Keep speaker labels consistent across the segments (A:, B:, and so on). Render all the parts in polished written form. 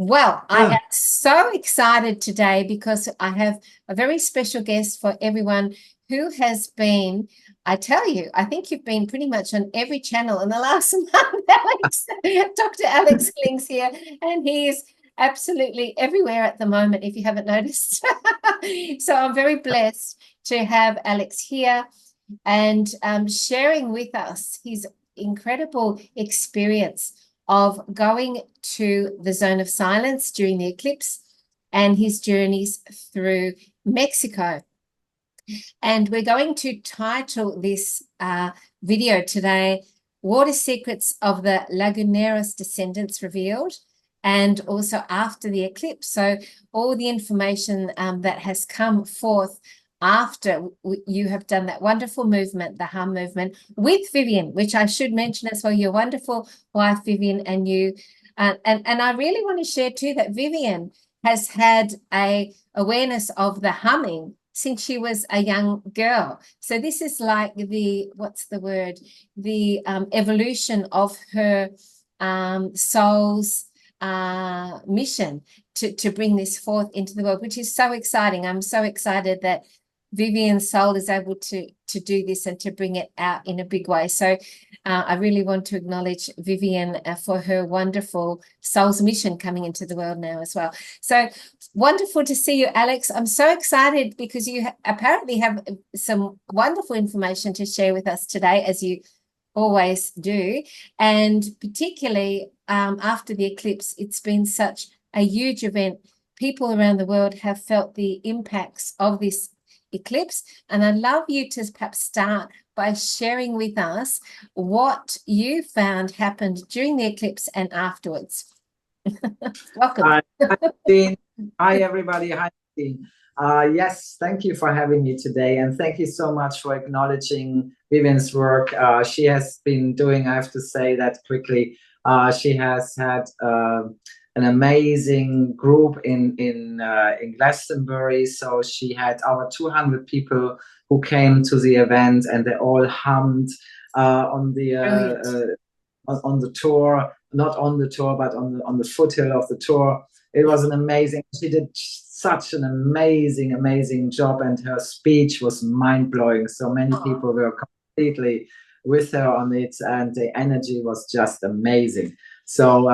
A: Well, I am so excited today because I have a very special guest for everyone who has been, I tell you, I think you've been pretty much on every channel in the last month, Alex. Dr. Alex Ling's here, and he is absolutely everywhere at the moment, if you haven't noticed. So I'm very blessed to have Alex here and sharing with us his incredible experience of going to the zone of silence during the eclipse and his journeys through Mexico. And we're going to title this video today, Water Secrets of the Laguneros Descendants Revealed, and also after the eclipse. So all the information that has come forth after you have done that wonderful movement, the HUM movement, with Vivian, which I should mention as well, your wonderful wife, Vivian, and you. And I really want to share too that Vivian has had a awareness of the humming since she was a young girl. So this is like the, what's the word? The evolution of her soul's mission to bring this forth into the world, which is so exciting. I'm so excited that Vivian's soul is able to do this and to bring it out in a big way. So I really want to acknowledge Vivian for her wonderful soul's mission coming into the world now as well. So wonderful to see you, Alex. I'm so excited because you apparently have some wonderful information to share with us today, as you always do. And particularly after the eclipse, it's been such a huge event. People around the world have felt the impacts of this eclipse, and I'd love you to perhaps start by sharing with us what you found happened during the eclipse and afterwards. Welcome.
B: Hi, Dean. Hi, everybody. Hi, Dean. Yes, thank you for having me today, and thank you so much for acknowledging Vivian's work. She has been doing, I have to say that quickly, she has had an amazing group in Glastonbury. So she had over 200 people who came to the event, and they all hummed on the tour, not on the tour, but on the foothill of the tour. It was an amazing. She did such an amazing job, and her speech was mind blowing. So many people were completely with her on it, and the energy was just amazing. So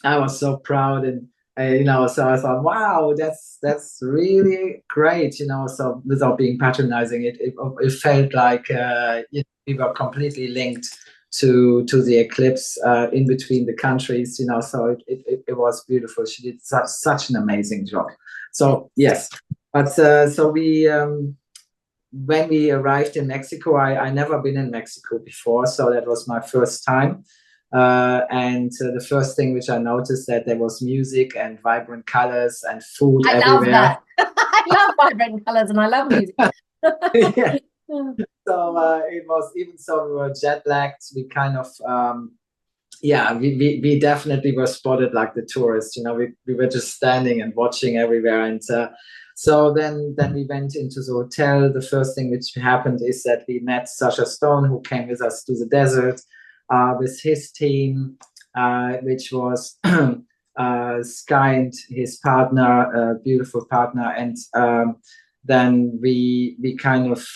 B: I was so proud, and so I thought, wow, that's really great, So without being patronizing, it felt like we were completely linked to the eclipse in between the countries, So it was beautiful. She did such an amazing job. So yes, but so we. When we arrived in Mexico, I never been in Mexico before, so that was my first time. And the first thing which I noticed that there was music and vibrant colors and food everywhere.
A: I love that. I love vibrant colors and I love music.
B: Yeah. So it was, even so we were jet lagged, we kind of, we definitely were spotted like the tourists, we were just standing and watching everywhere. And so then we went into the hotel. The first thing which happened is that we met Sasha Stone, who came with us to the desert with his team, which was Sky and his partner, beautiful partner. And then we kind of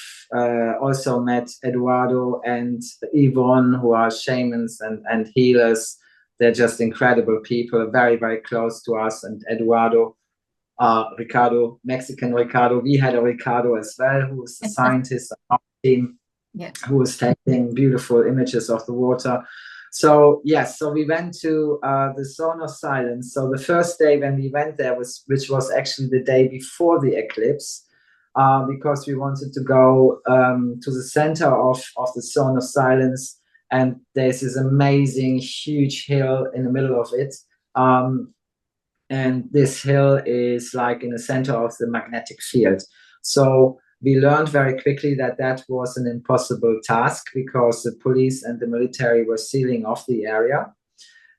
B: also met Eduardo and Yvonne, who are shamans and healers. They're just incredible people, very, very close to us. And Eduardo, Ricardo, Mexican Ricardo. We had a Ricardo as well, who was the scientist on our team, who was taking beautiful images of the water. So yes, so we went to the Zone of Silence. So the first day when we went there which was actually the day before the eclipse, because we wanted to go to the center of the Zone of Silence, and there's this amazing huge hill in the middle of it. And this hill is like in the center of the magnetic field. So we learned very quickly that that was an impossible task because the police and the military were sealing off the area.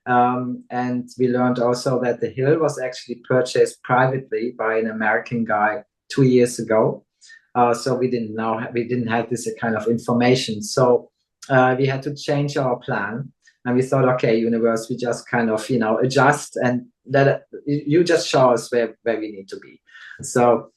B: And we learned also that the hill was actually purchased privately by an American guy 2 years ago. So we didn't have this kind of information. So we had to change our plan. And we thought, okay, universe, we just kind of, you know, adjust, and that you just show us where we need to be. So,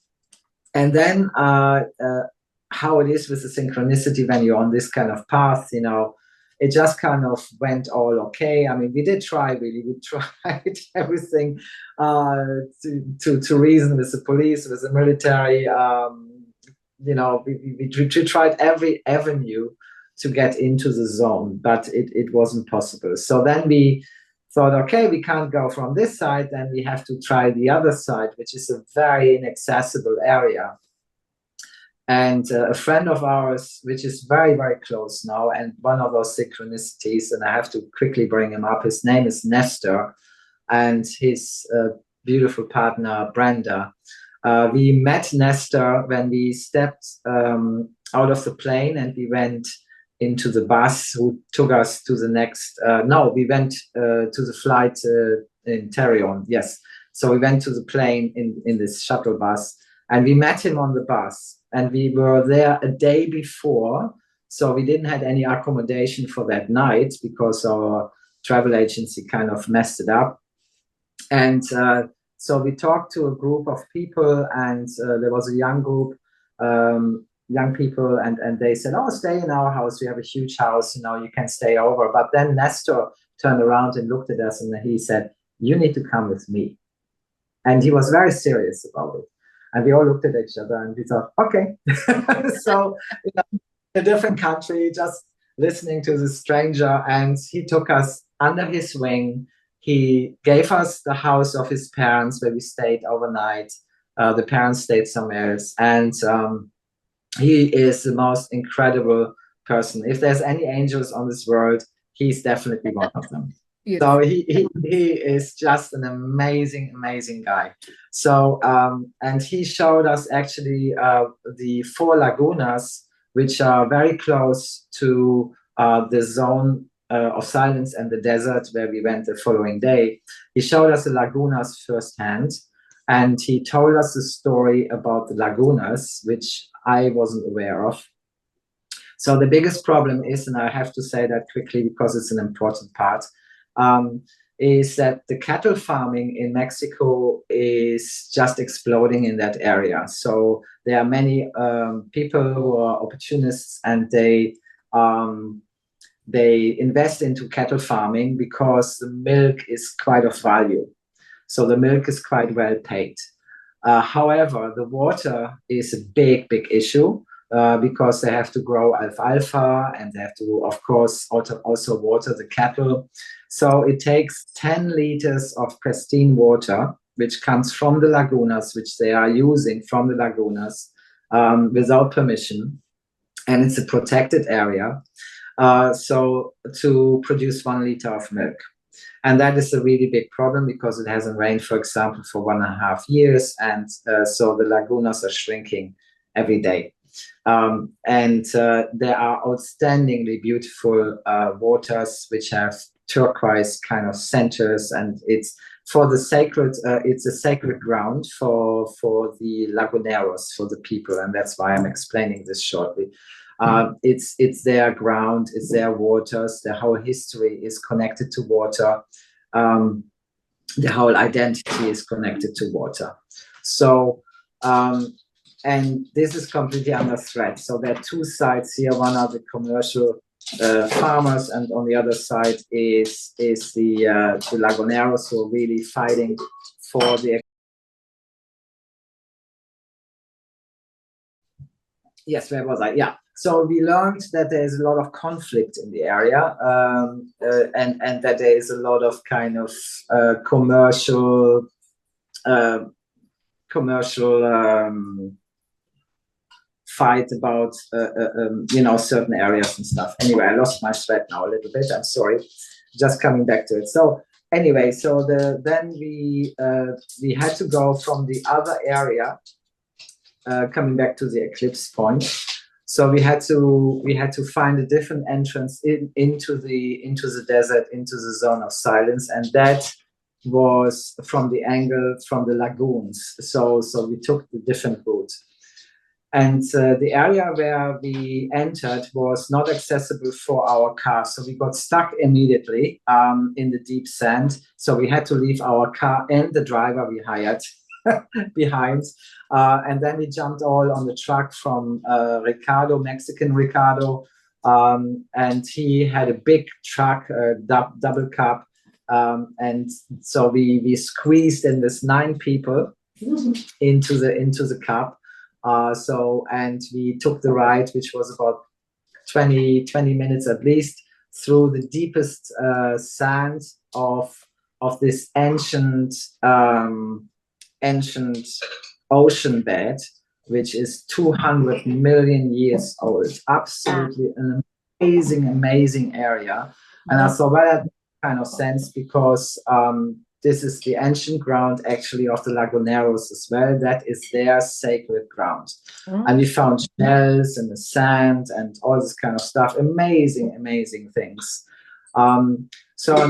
B: and then how it is with the synchronicity when you're on this kind of path, you know, it just kind of went all okay. I mean, we did try, really, we tried everything to reason with the police, with the military. You know, we tried every avenue to get into the zone, but it wasn't possible. So then we thought, okay, we can't go from this side, then we have to try the other side, which is a very inaccessible area. And a friend of ours, which is very, very close now, and one of those synchronicities, and I have to quickly bring him up, his name is Nestor, and his beautiful partner, Brenda. We met Nestor when we stepped out of the plane, and we went into the bus who took us to the next, we went to the flight in Terion, yes. So we went to the plane in this shuttle bus, and we met him on the bus, and we were there a day before. So we didn't have any accommodation for that night because our travel agency kind of messed it up. And so we talked to a group of people, and there was a young group, young people, and they said, oh, stay in our house. We have a huge house, you know, you can stay over. But then Nestor turned around and looked at us, and he said, you need to come with me. And he was very serious about it. And we all looked at each other, and we thought, okay. So, you know, a different country, just listening to this stranger, and he took us under his wing. He gave us the house of his parents where we stayed overnight. The parents stayed somewhere else. And he is the most incredible person. If there's any angels on this world, he's definitely one of them. So he is just an amazing, amazing guy. So, and he showed us actually the 4 lagunas, which are very close to the zone of silence and the desert where we went the following day. He showed us the lagunas firsthand, and he told us the story about the lagunas, which I wasn't aware of. So the biggest problem is, and I have to say that quickly because it's an important part, is that the cattle farming in Mexico is just exploding in that area. So there are many people who are opportunists, and they invest into cattle farming because the milk is quite of value. So the milk is quite well paid. However, the water is a big, big issue because they have to grow alfalfa, and they have to, of course, also water the cattle. So it takes 10 liters of pristine water, which comes from the lagunas, which they are using from the lagunas without permission. And it's a protected area. So to produce 1 liter of milk. And that is a really big problem because it hasn't rained, for example, for 1.5 years. And so the lagunas are shrinking every day. And there are outstandingly beautiful waters which have turquoise kind of centers, and it's for the sacred, it's a sacred ground for the laguneros, for the people, and that's why I'm explaining this shortly. It's their ground, it's their waters, their whole history is connected to water. The whole identity is connected to water. So, and this is completely under threat. So there are 2 sides here. One are the commercial farmers, and on the other side is the laguneros who are really fighting for the. Yes, where was I? Yeah. So we learned that there is a lot of conflict in the area, and that there is a lot of kind of commercial fight about you know, certain areas and stuff. Anyway, I lost my thread now a little bit. I'm sorry. Just coming back to it. So anyway, so then we had to go from the other area, coming back to the eclipse point. So we had to find a different entrance into the desert, into the zone of silence, and that was from the angle from the lagoons. So we took the different route. And the area where we entered was not accessible for our car. So we got stuck immediately in the deep sand. So we had to leave our car and the driver we hired behind. And then we jumped all on the truck from Ricardo, Mexican Ricardo. And he had a big truck, double cab. And so we squeezed in with 9 people into the cab. And we took the ride, which was about 20 minutes at least, through the deepest sand of this ancient ocean bed, which is 200 million years old. Absolutely an amazing area. And I thought, well, that kind of sense, because this is the ancient ground actually of the Laguneros as well. That is their sacred ground. And we found shells in the sand and all this kind of stuff. Amazing things. And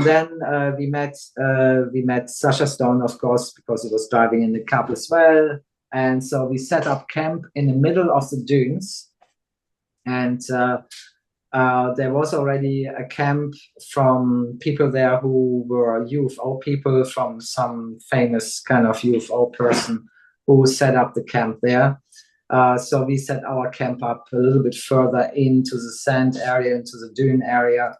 B: then we met Sasha Stone, of course, because he was driving in the cab as well. And so we set up camp in the middle of the dunes. And there was already a camp from people there who were UFO people, from some famous kind of UFO person who set up the camp there. So we set our camp up a little bit further into the sand area, into the dune area.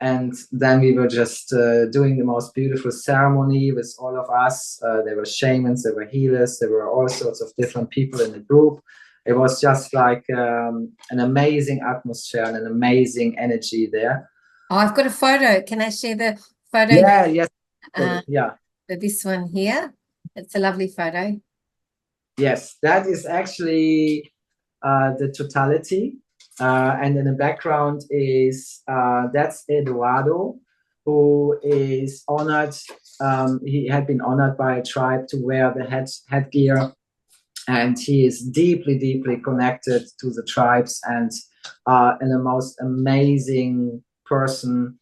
B: And then we were just doing the most beautiful ceremony with all of us. There were shamans, there were healers, there were all sorts of different people in the group. It was just like an amazing atmosphere and an amazing energy there.
A: Oh, I've got a photo. Can I share the photo?
B: Yeah, yes.
A: Yeah. This one here. It's a lovely photo.
B: Yes, that is actually the totality. And in the background is, that's Eduardo, who is honored. He had been honored by a tribe to wear the headgear. And he is deeply connected to the tribes, and the most amazing person.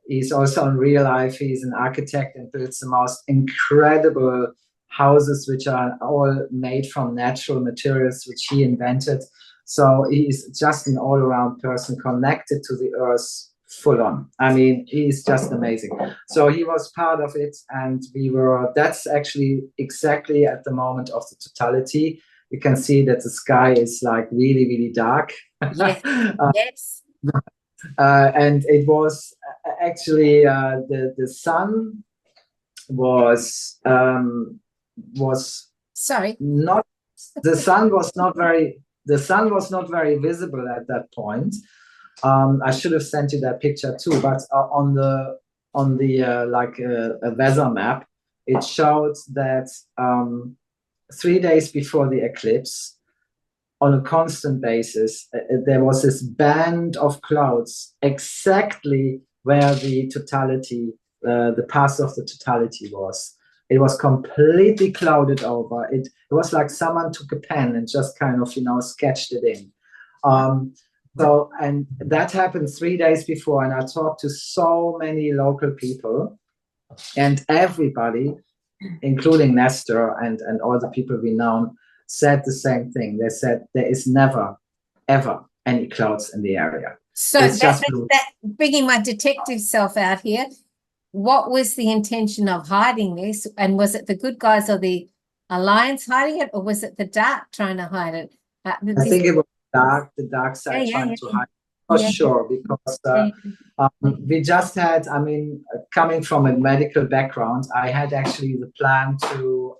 B: He's also in real life, he's an architect and builds the most incredible houses, which are all made from natural materials, which he invented. So he's just an all-around person connected to the earth full on. I mean, he's just amazing. So he was part of it, and that's actually exactly at the moment of the totality. You can see that the sky is like really dark.
A: Yes. Yes.
B: And it was actually the sun was
A: sorry,
B: not the sun was not very visible at that point. I should have sent you that picture too, but on the a weather map, it showed that 3 days before the eclipse, on a constant basis, there was this band of clouds exactly where the totality, the path of the totality was. It was completely clouded over. It was like someone took a pen and just kind of, sketched it in. So, and that happened 3 days before, and I talked to so many local people, and everybody, including Nestor and all the people we know, said the same thing. They said there is never, ever any clouds in the area.
A: So that bringing my detective self out here, what was the intention of hiding this? And was it the good guys or the Alliance hiding it, or was it the dark trying to hide it?
B: I think it was the dark side trying to hide it, for sure, because we just had, coming from a medical background, I had actually the plan to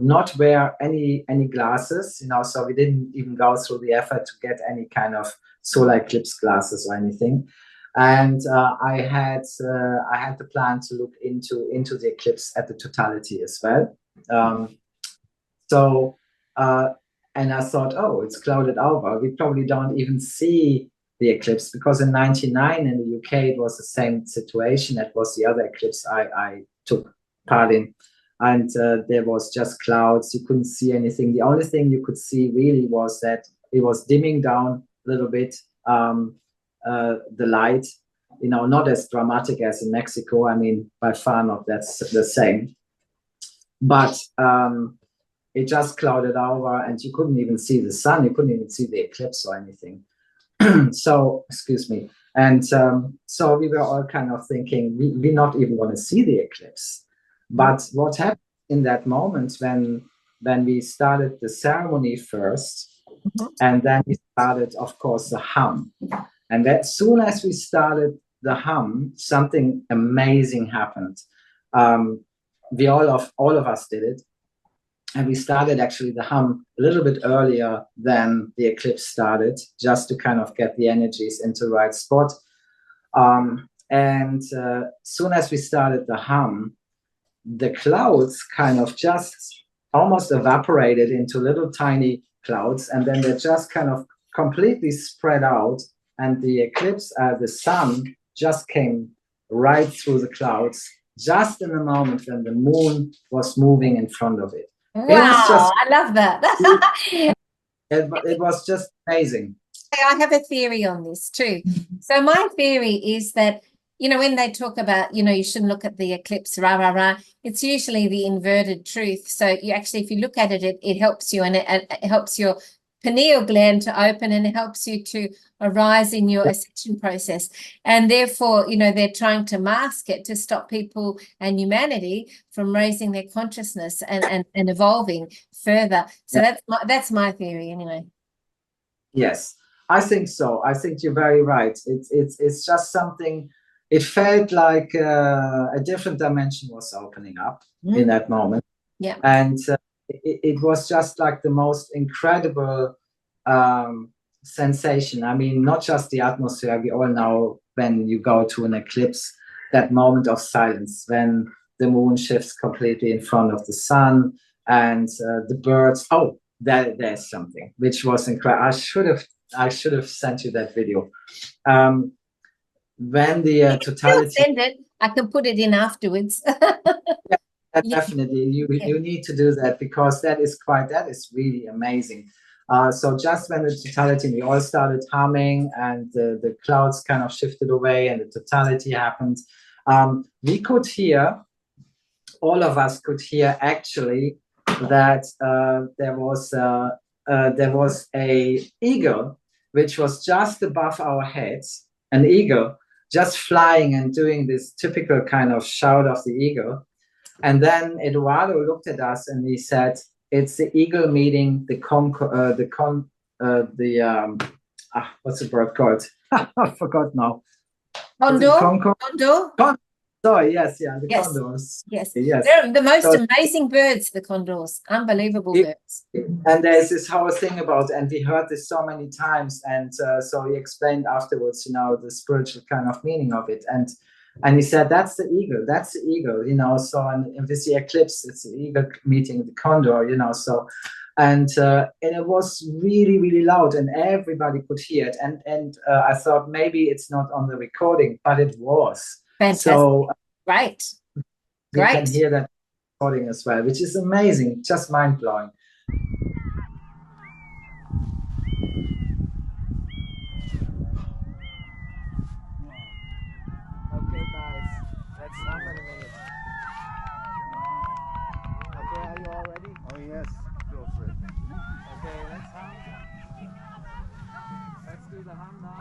B: not wear any glasses, so we didn't even go through the effort to get any kind of solar eclipse glasses or anything. And I had the plan to look into the eclipse at the totality as well. And I thought, oh, it's clouded over. We probably don't even see the eclipse, because in '99 in the UK it was the same situation. That was the other eclipse I took part in. And there was just clouds. You couldn't see anything. The only thing you could see really was that it was dimming down a little bit, the light, not as dramatic as in Mexico. By far not that's the same. but it just clouded over, and you couldn't even see the sun. You couldn't even see the eclipse or anything. So, excuse me. And so we were all kind of thinking, we're not even going to see the eclipse. But what happened in that moment when we started the ceremony first, and then we started, of course, the hum. And as soon as we started the hum, something amazing happened. We all of us did it. And we started actually the hum a little bit earlier than the eclipse started, just to kind of get the energies into the right spot. And soon as we started the hum, the clouds kind of just almost evaporated into little tiny clouds, and then they just kind of completely spread out, and the eclipse, the sun just came right through the clouds, just in the moment when the moon was moving in front of it.
A: Wow, I love that.
B: It was just amazing.
A: I have a theory on this too. So my theory is that, you know, when they talk about, you know, you shouldn't look at the eclipse, rah, rah, rah, it's usually the inverted truth. So you actually, if you look at it, it helps you, and it helps your pineal gland to open, and it helps you to arise in your ascension process. And therefore, you know, they're trying to mask it to stop people and humanity from raising their consciousness and evolving further. So that's my theory anyway.
B: Yes, I think so. I think you're very right. It's just something. It felt like a different dimension was opening up in that moment.
A: Yeah.
B: And it was just like the most incredible sensation. I mean, not just the atmosphere. We all know when you go to an eclipse, that moment of silence when the moon shifts completely in front of the sun, and the birds. Oh, there's something which was incredible. I should have sent you that video. When the totality.
A: Send it. I can put it in afterwards.
B: Definitely, you need to do that, because that is really amazing. So just when the totality, we all started humming, and the clouds kind of shifted away, and the totality happened. We could hear, all of us could hear actually, that there was a eagle which was just above our heads, an eagle just flying and doing this typical kind of shout of the eagle. And then Eduardo looked at us and he said, "It's the eagle meeting what's the bird called? I forgot now.
A: Condor?
B: Sorry, yes, the condors.
A: Yes. They're the most amazing birds, the condors. Unbelievable birds.
B: And there's this whole thing about, and we heard this so many times, and so he explained afterwards, you know, the spiritual kind of meaning of it. And he said, that's the eagle, you know, so, and with the eclipse, it's the eagle meeting the condor, you know, so, and it was really, really loud, and everybody could hear it. And I thought maybe it's not on the recording, but it was.
A: Fantastic.
B: So,
A: right.
B: You can hear that recording as well, which is amazing, just mind-blowing. Okay, guys, let's hum in a minute. Okay, are you all ready?
C: Oh yes, go for it.
B: Okay, let's hum. Let's do the hum now.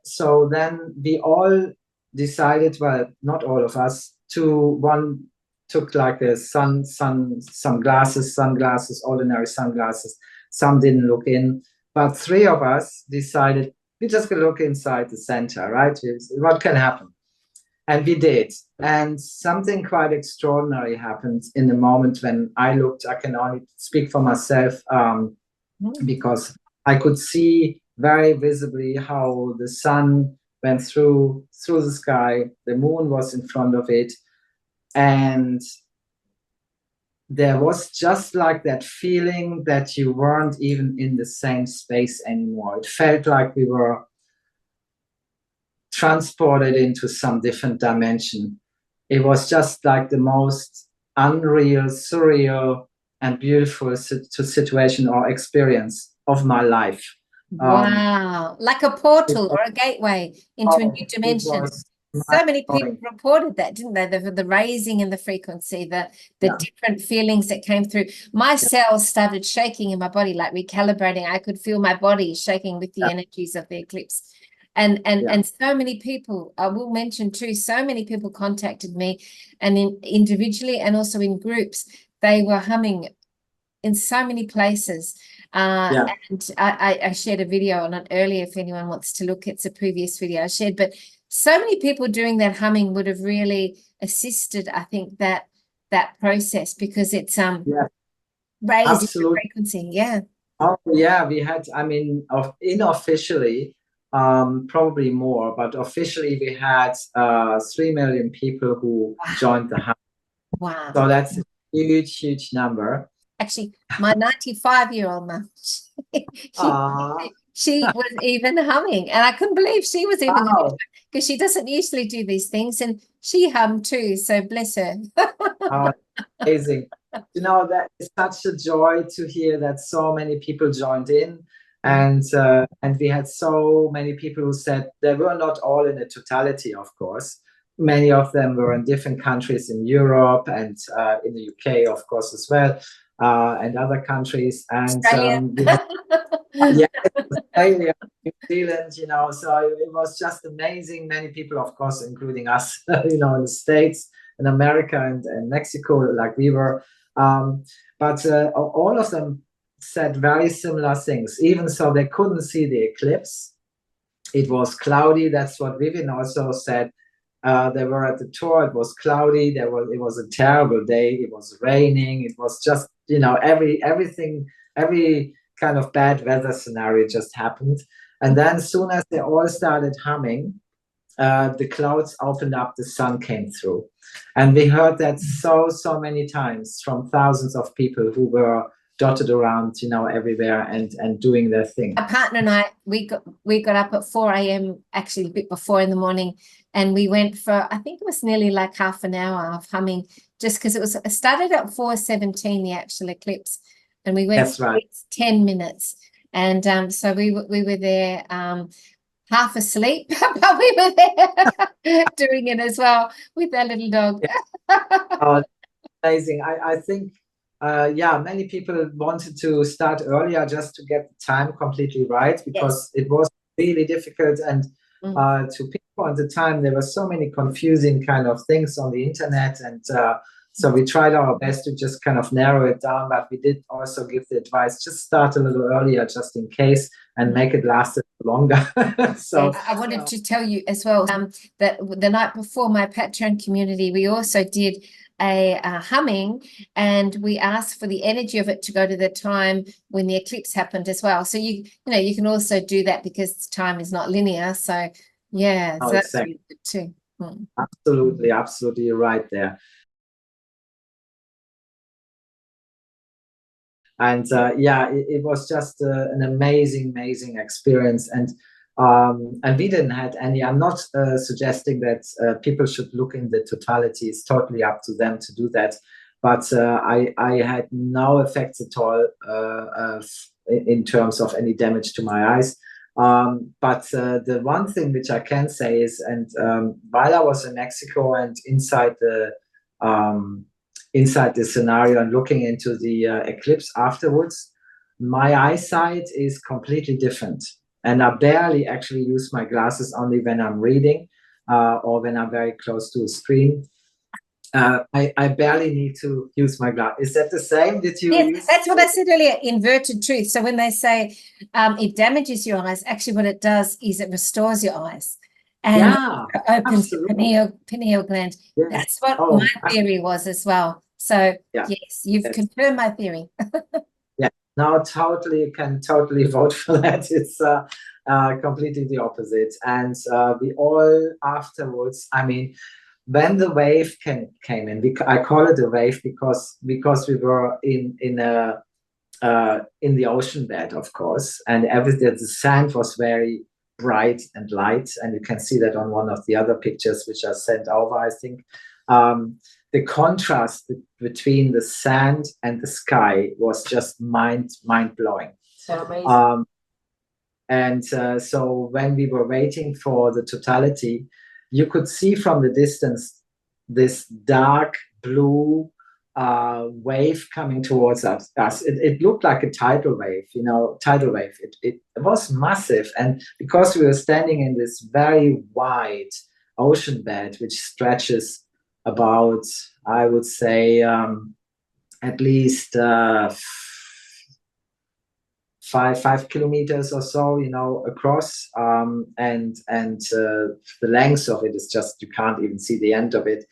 B: So then we all decided, well, not all of us, one took like a sunglasses, ordinary sunglasses. Some didn't look in, but three of us decided we're just gonna look inside the center, right? What can happen? And we did. And something quite extraordinary happened in the moment when I looked. I can only speak for myself because I could see very visibly how the sun went through the sky. The moon was in front of it. And there was just like that feeling that you weren't even in the same space anymore. It felt like we were transported into some different dimension. It was just like the most unreal, surreal, and beautiful situation or experience of my life.
A: Wow, like a portal or a gateway into a new dimension. So many people reported that, didn't they? The raising in the frequency, the different feelings that came through. My cells started shaking in my body, like recalibrating. I could feel my body shaking with the energies of the eclipse. And so many people, I will mention too, so many people contacted me, and individually and also in groups, they were humming in so many places. And I shared a video on it earlier if anyone wants to look. It's a previous video I shared, but so many people doing that humming would have really assisted, I think, that process, because it's raising the frequency.
B: Oh yeah, we had, I mean, unofficially, probably more, but officially we had 3 million people who joined the hum.
A: Wow.
B: So that's a huge number.
A: Actually, my 95-year-old mum, she was even humming, and I couldn't believe she was even humming, because she doesn't usually do these things, and she hummed too, so bless her.
B: Amazing. You know, that is such a joy to hear that so many people joined in, and we had so many people who said they were not all in a totality, of course. Many of them were in different countries in Europe and in the UK, of course, as well. And other countries, and
A: Australia,
B: Australia, New Zealand, you know, so it was just amazing. Many people, of course, including us, you know, in the States, in America, and Mexico, like we were. But all of them said very similar things. Even so, they couldn't see the eclipse. It was cloudy. That's what Vivian also said. They were at the tour. It was cloudy. It was a terrible day. It was raining. It was just, you know, every kind of bad weather scenario just happened. And then as soon as they all started humming, the clouds opened up, the sun came through. And we heard that so many times from thousands of people who were dotted around, you know, everywhere and doing their thing.
A: My partner and I, we got up at 4 a.m, actually a bit before in the morning, and we went for, I think it was nearly like half an hour of humming, just because it started at 4:17, the actual eclipse, and we went for 10 minutes. And so we were there half asleep, but we were there doing it as well with our little dog.
B: Oh, amazing. I think many people wanted to start earlier just to get the time completely right, because it was really difficult, and to pinpoint the time, there were so many confusing kind of things on the internet, and so we tried our best to just kind of narrow it down, but we did also give the advice, just start a little earlier just in case, and make it last a little longer. So
A: I wanted to tell you as well that the night before, my Patreon community, we also did a humming, and we asked for the energy of it to go to the time when the eclipse happened as well. So you know, you can also do that, because time is not linear. So yeah, so that's really good too.
B: Absolutely, you're right there. And it was just an amazing experience, and we didn't have any. I'm not suggesting that people should look in the totality. It's totally up to them to do that. But I had no effects at all in terms of any damage to my eyes. But the one thing which I can say is, and while I was in Mexico and inside the scenario and looking into the eclipse afterwards, my eyesight is completely different. And I barely actually use my glasses, only when I'm reading or when I'm very close to a screen. I barely need to use my glass. Is that the same? Did you
A: Yes,
B: use?
A: that's what I said earlier, inverted truth. So when they say it damages your eyes, actually what it does is it restores your eyes and
B: Yeah,
A: opens the
B: absolutely.
A: pineal gland.
B: Yeah.
A: That's what
B: Oh,
A: my theory was as well. So
B: yeah.
A: yes, you've
B: That's,
A: confirmed my theory.
B: yeah. No, totally can totally vote for that. It's completely the opposite. And we all afterwards, I mean, when the wave came in, I call it a wave because we were in the ocean bed, of course, and everything. The sand was very bright and light, and you can see that on one of the other pictures which are sent over, I think. The contrast between the sand and the sky was just mind blowing.
A: So amazing.
B: And so when we were waiting for the totality, you could see from the distance this dark blue wave coming towards us. It looked like a tidal wave, tidal wave. It was massive. And because we were standing in this very wide ocean bed, which stretches about, I would say, at least 5 kilometers or so, across, and the length of it is just, you can't even see the end of it.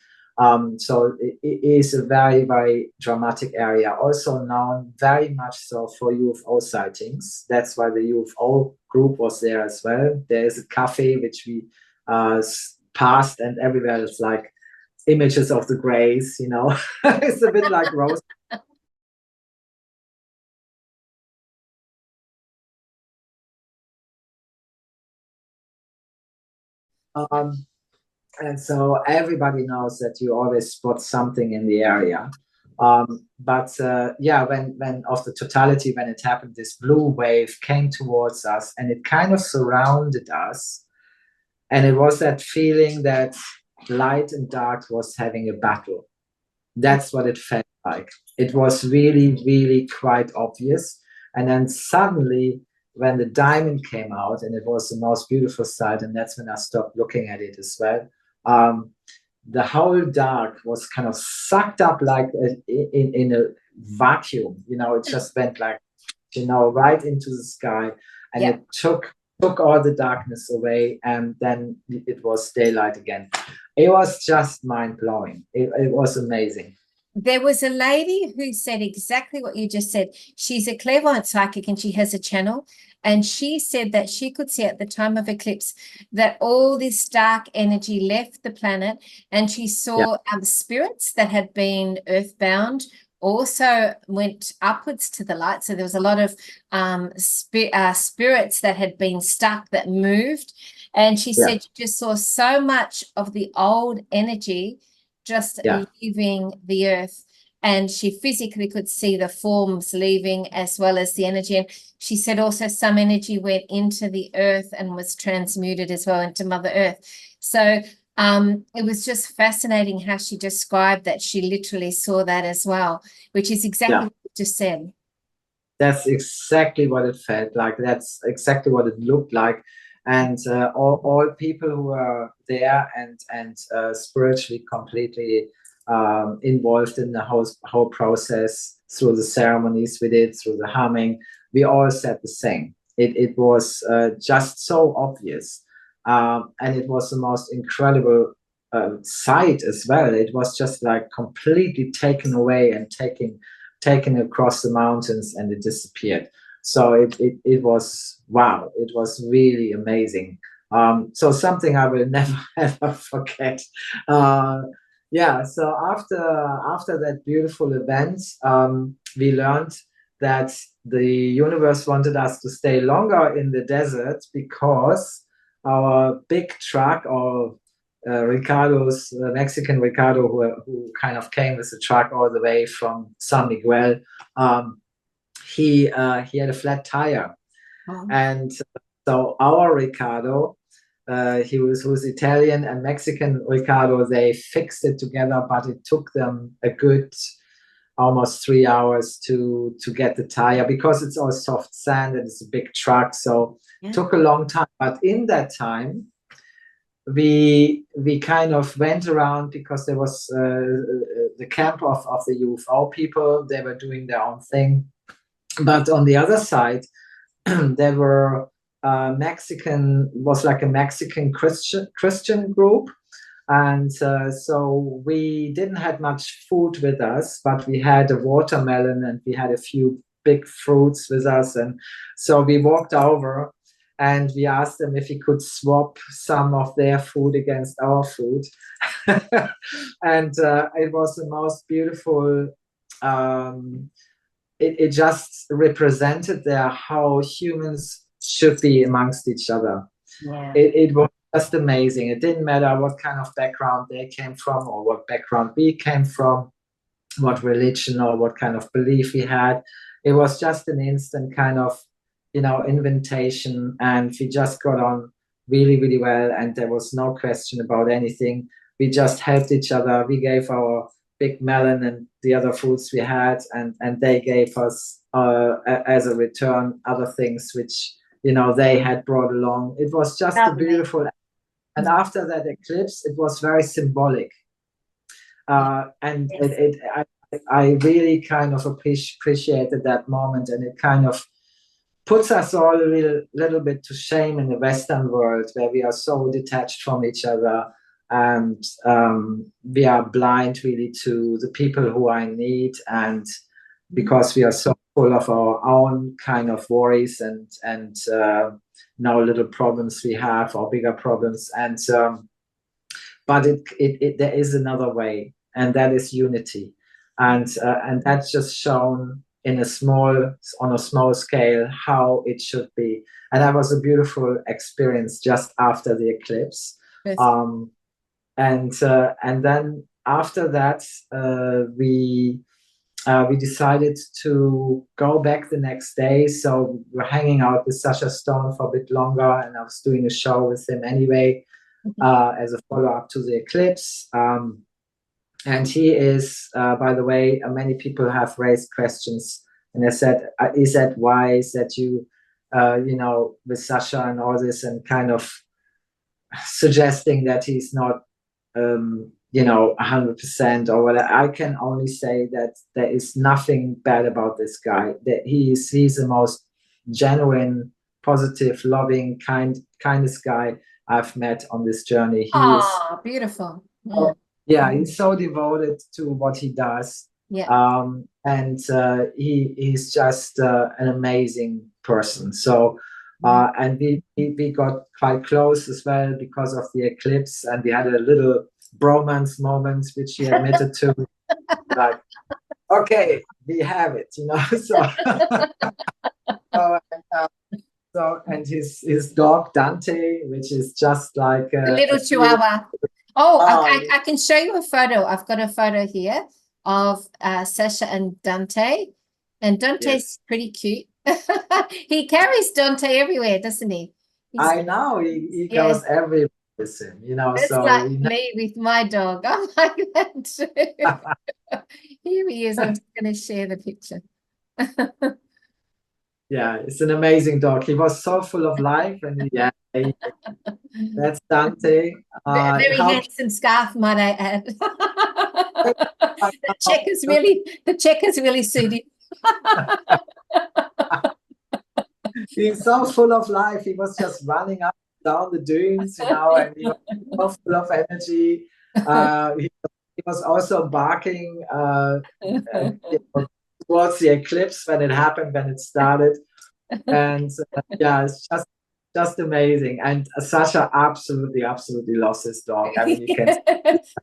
B: So it is a very, very dramatic area, also known very much so for UFO sightings. That's why the UFO group was there as well. There is a cafe which we passed, and everywhere it's like images of the grays, It's a bit like Rose. And so everybody knows that you always spot something in the area. But when of the totality, when it happened, this blue wave came towards us and it kind of surrounded us. And it was that feeling that light and dark was having a battle. That's what it felt like. It was really, really quite obvious. And then suddenly, when the diamond came out, and it was the most beautiful sight, and that's when I stopped looking at it as well. The whole dark was kind of sucked up like in a vacuum. It just went like, right into the sky, and it took all the darkness away, and then it was daylight again. It was just mind-blowing. It was amazing.
A: There was a lady who said exactly what you just said. She's a clairvoyant psychic and she has a channel. And she said that she could see at the time of eclipse that all this dark energy left the planet, and she saw spirits that had been earthbound also went upwards to the light. So there was a lot of spirits that had been stuck that moved. And she said she just saw so much of the old energy just leaving the earth, and she physically could see the forms leaving as well as the energy. And she said also some energy went into the earth and was transmuted as well into Mother Earth. So it was just fascinating how she described that she literally saw that as well, which is exactly what you just said.
B: That's exactly what it felt like. That's exactly what it looked like. And all people who were there and spiritually completely involved in the whole process, through the ceremonies we did, through the humming, we all said the same. It was just so obvious, and it was the most incredible sight as well. It was just like completely taken away and taken across the mountains, and it disappeared. So it was, wow, it was really amazing. So something I will never ever forget. So after that beautiful event, we learned that the universe wanted us to stay longer in the desert because our big truck, or Ricardo's Mexican Ricardo, who kind of came with the truck all the way from San Miguel, he had a flat tire. And so our Ricardo, who's Italian, and Mexican Ricardo, they fixed it together, but it took them a good almost 3 hours to get the tire, because it's all soft sand and it's a big truck. So it took a long time. But in that time, we kind of went around, because there was the camp of the UFO people. They were doing their own thing. But on the other side, there were was like a Mexican Christian group. And so we didn't have much food with us, but we had a watermelon and we had a few big fruits with us. And so we walked over and we asked them if we could swap some of their food against our food. And it was the most beautiful. It just represented there how humans should be amongst each other.
A: Yeah.
B: It was just amazing. It didn't matter what kind of background they came from or what background we came from, what religion or what kind of belief we had. It was just an instant kind of, invitation, and we just got on really, really well, and there was no question about anything. We just helped each other. We gave our big melon and the other fruits we had, and they gave us as a return other things which they had brought along. It was just a beautiful. And after that eclipse, it was very symbolic, and yes. I really kind of appreciated that moment, and it kind of puts us all a little bit to shame in the Western world, where we are so detached from each other, and we are blind really to the people who are in need, and because we are so full of our own kind of worries and little problems we have, or bigger problems, and but there is another way, and that is unity, and that's just shown on a small scale how it should be. And that was a beautiful experience just after the eclipse. Yes. And then after that, we decided to go back the next day. So we were hanging out with Sacha Stone for a bit longer, and I was doing a show with him anyway, as a follow-up to the eclipse. And he is, by the way, many people have raised questions, and they said, is that wise that you, with Sacha and all this, and kind of suggesting that he's not, 100% or whatever. I can only say that there is nothing bad about this guy. That he's the most genuine, positive, loving, kindest guy I've met on this journey.
A: Beautiful.
B: Yeah, he's so devoted to what he does.
A: Yeah.
B: And he's just an amazing person. So, and we got quite close as well because of the eclipse, and we had a little bromance moment, which he admitted to. Like, okay, we have it, So, and his dog Dante, which is just like
A: a little chihuahua. I can show you a photo. I've got a photo here of Sacha and Dante, and Dante's pretty cute. He carries Dante everywhere, doesn't he?
B: I know he goes everywhere with him,
A: It's
B: so
A: like me with my dog. I'm like that too. Here he is. I'm just going to share the picture.
B: Yeah, it's an amazing dog. He was so full of life, and that's Dante.
A: Very handsome scarf, might I add. The checkers really suited.
B: He's so full of life. He was just running up and down the dunes, and he was so full of energy. He was also barking towards the eclipse when it started, and it's just amazing. And Sacha absolutely lost his dog. I mean, you can.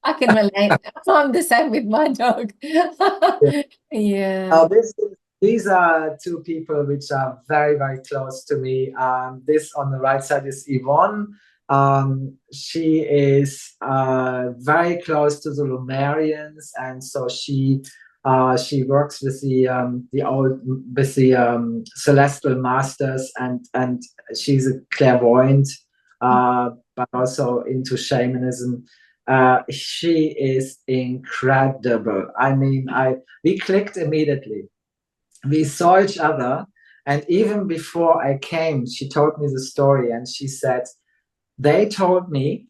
A: I can relate. I'm the same with my dog. Yeah.
B: These are two people which are very, very close to me. This on the right side is Yvonne. She is very close to the Lumerians, and so she works with the celestial masters, and she's a clairvoyant, but also into shamanism. She is incredible. I mean, we clicked immediately. We saw each other, and even before I came, she told me the story, and she said, they told me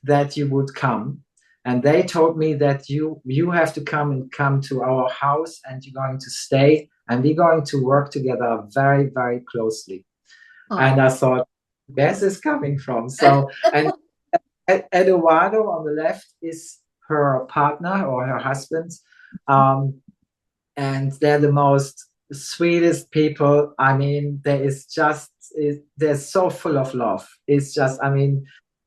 B: that you would come, and they told me that you have to come to our house, and you're going to stay, and we're going to work together very, very closely. And I thought, where's this coming from? So, and Eduardo on the left is her partner or her husband. And they're the most sweetest people. I mean, they're so full of love. It's just, I mean,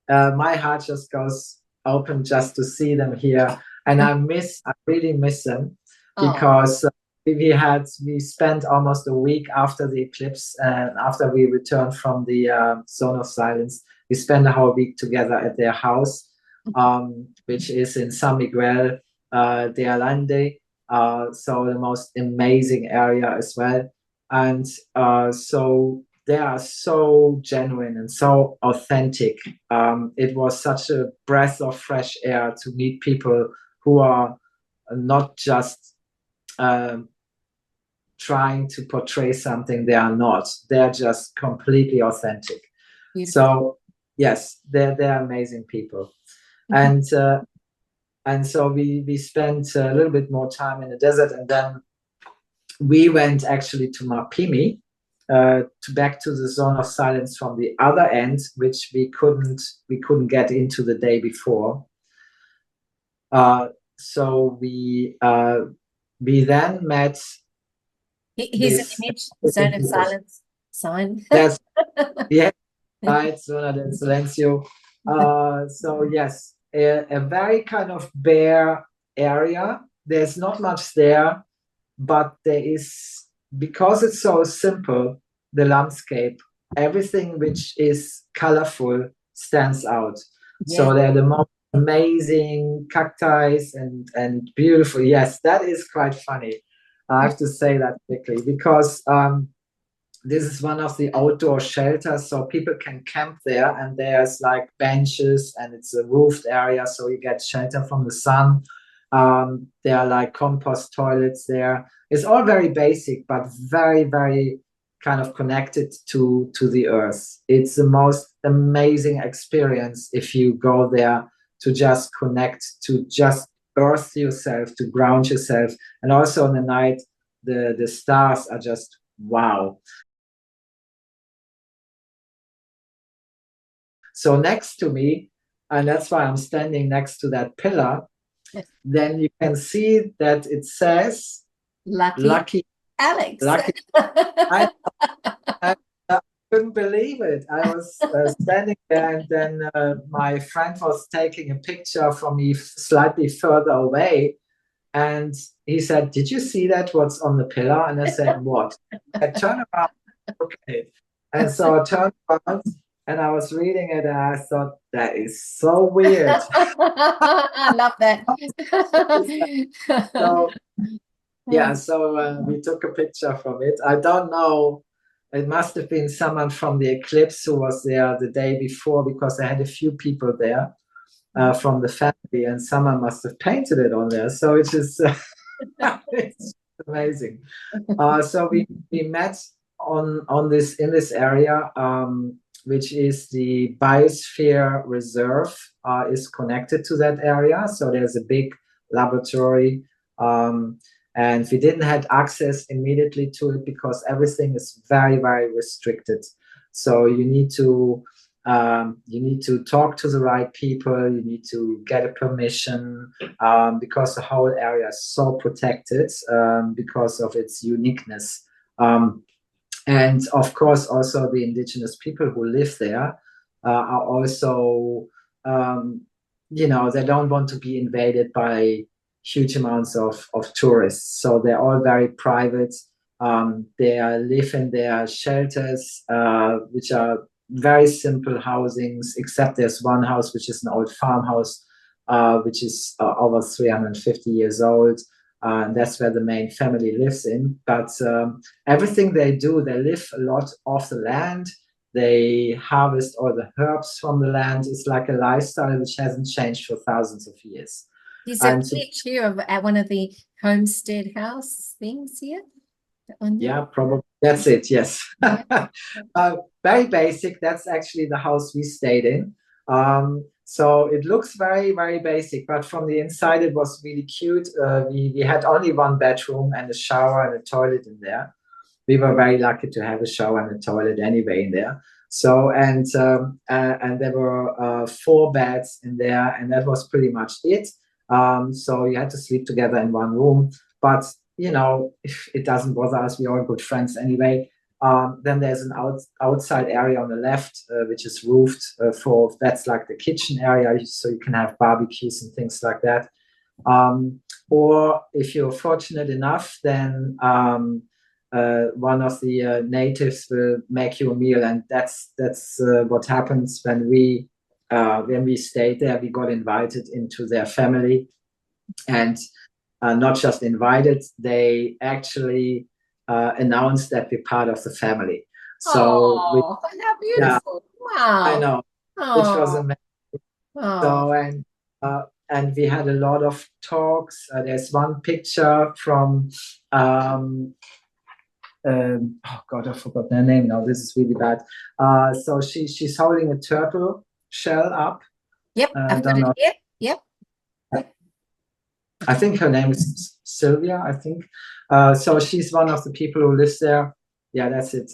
B: my heart just goes open just to see them here. And I really miss them because we spent almost a week after the eclipse, and after we returned from the zone of silence, we spent a whole week together at their house, which is in San Miguel de Allende. So the most amazing area as well. And so they are so genuine and so authentic. It was such a breath of fresh air to meet people who are not just trying to portray something they are not. They're just completely authentic. Beautiful. So yes, they're amazing people. Mm-hmm. And so we spent a little bit more time in the desert, and then we went actually to Mapimi, back to the zone of silence from the other end, which we couldn't get into the day before. So we then met.
A: Here's an image, zone of silence sign.
B: Yes, yeah, right, Zona del Silencio. So yes, a very kind of bare area. There's not much there, but there is, because it's so simple, the landscape, everything which is colorful stands out. Yeah. So they're the most amazing cacti and beautiful. Yes, that is quite funny. I have to say that quickly, because this is one of the outdoor shelters, so people can camp there, and there's like benches, and it's a roofed area, so you get shelter from the sun. There are like compost toilets there. It's all very basic, but very, very kind of connected to the earth. It's the most amazing experience if you go there to just connect, to just earth yourself, to ground yourself. And also in the night, the stars are just wow. So next to me, and that's why I'm standing next to that pillar, yes. Then you can see that it says Lucky
A: Alex.
B: Lucky. I couldn't believe it. I was standing there, and then my friend was taking a picture from me slightly further away, and he said, "Did you see that? What's on the pillar?" And I said, "What?" I turned around, okay, and so I turned around. And I was reading it, and I thought, that is so weird.
A: I love that.
B: So, yeah, so we took a picture from it. I don't know. It must have been someone from the eclipse who was there the day before, because I had a few people there from the family, and someone must have painted it on there. So it's just it's amazing. So we met in this area. Which is the Biosphere Reserve, is connected to that area. So there's a big laboratory, and we didn't have access immediately to it because everything is very, very restricted. So you need to talk to the right people. You need to get a permission, because the whole area is so protected, because of its uniqueness. And of course, also the indigenous people who live there are also, they don't want to be invaded by huge amounts of tourists. So they're all very private. They live in their shelters, which are very simple housings, except there's one house, which is an old farmhouse, which is over 350 years old. And that's where the main family lives in. But everything they do, they live a lot off the land. They harvest all the herbs from the land. It's like a lifestyle which hasn't changed for thousands of years.
A: There's a picture here of at one of the homestead house things here.
B: Yeah, probably that's it. Yes. Very basic. That's actually the house we stayed in. So it looks very, very basic, but from the inside it was really cute. We had only one bedroom and a shower and a toilet in there. We were very lucky to have a shower and a toilet anyway in there. So and there were 4 beds in there, and that was pretty much it. So you had to sleep together in one room, but you know, if it doesn't bother us, we are good friends anyway. Then there's an outside area on the left, which is roofed for, that's like the kitchen area, so you can have barbecues and things like that. Or if you're fortunate enough, then one of the natives will make you a meal, and that's what happens when we stayed there. We got invited into their family, and not just invited, they actually announced that we're part of the family. So
A: how beautiful. Wow.
B: I know, which was amazing. So and we had a lot of talks. There's one picture from oh God, I forgot their name now. This is really bad. So she's holding a turtle shell up.
A: Yep, I've got it here. Yep.
B: I think her name is Sylvia, I think. So she's one of the people who lives there. Yeah, that's it.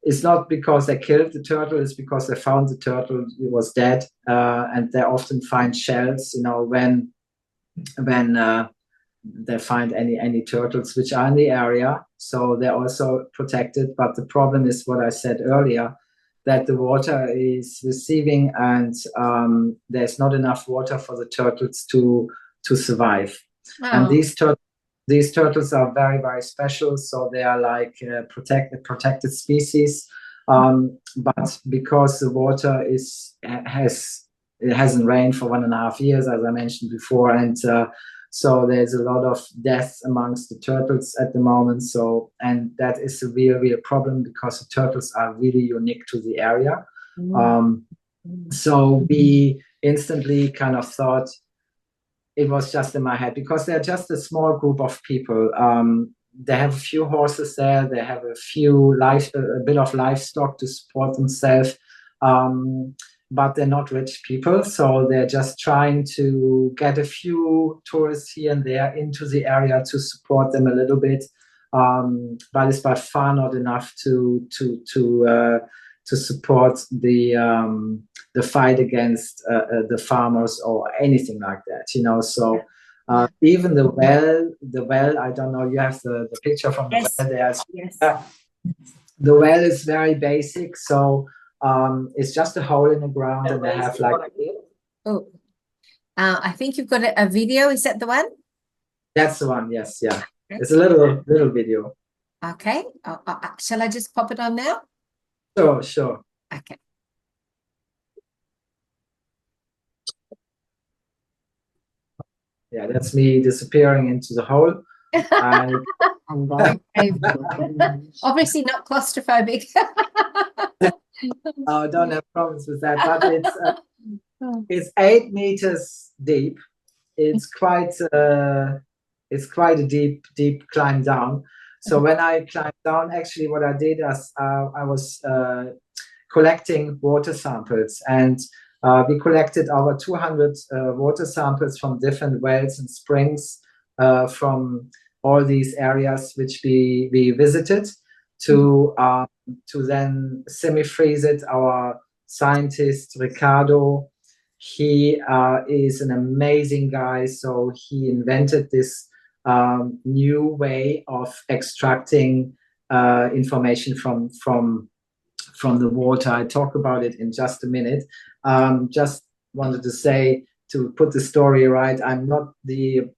B: It's not because they killed the turtle, it's because they found the turtle, it was dead. And they often find shells, you know, when they find any turtles which are in the area. So they're also protected. But the problem is what I said earlier, that the water is receiving, and there's not enough water for the turtles to survive.
A: Wow.
B: And these turtles are very, very special. So they are like protected species. But because the water hasn't rained for 1.5 years, as I mentioned before, and so there's a lot of deaths amongst the turtles at the moment. So, and that is a real problem, because the turtles are really unique to the area. So we instantly kind of thought, it was just in my head, because they're just a small group of people. They have a few horses there. They have a bit of livestock to support themselves. But they're not rich people, so they're just trying to get a few tourists here and there into the area to support them a little bit. But it's by far not enough to support the fight against the farmers or anything like that, you know. So even the well, I don't know. You have the picture from the well there.
A: Yes.
B: The well is very basic, so. It's just a hole in the ground, and they have like.
A: Oh, I think you've got a video. Is that the one?
B: That's the one. Yes, yeah. It's a little video.
A: Okay. Shall I just pop it on now?
B: Sure.
A: Okay.
B: Yeah, that's me disappearing into the hole.
A: Obviously not claustrophobic.
B: I don't have problems with that, but it's 8 meters deep. It's quite a deep climb down. So when I climbed down, actually what I did is I was collecting water samples, and we collected over 200 water samples from different wells and springs from all these areas which we visited, to then semi-freeze it. Our scientist Ricardo, he is an amazing guy. So he invented this new way of extracting information from the water. I talk about it in just a minute. Just wanted to say, to put the story right, I'm not the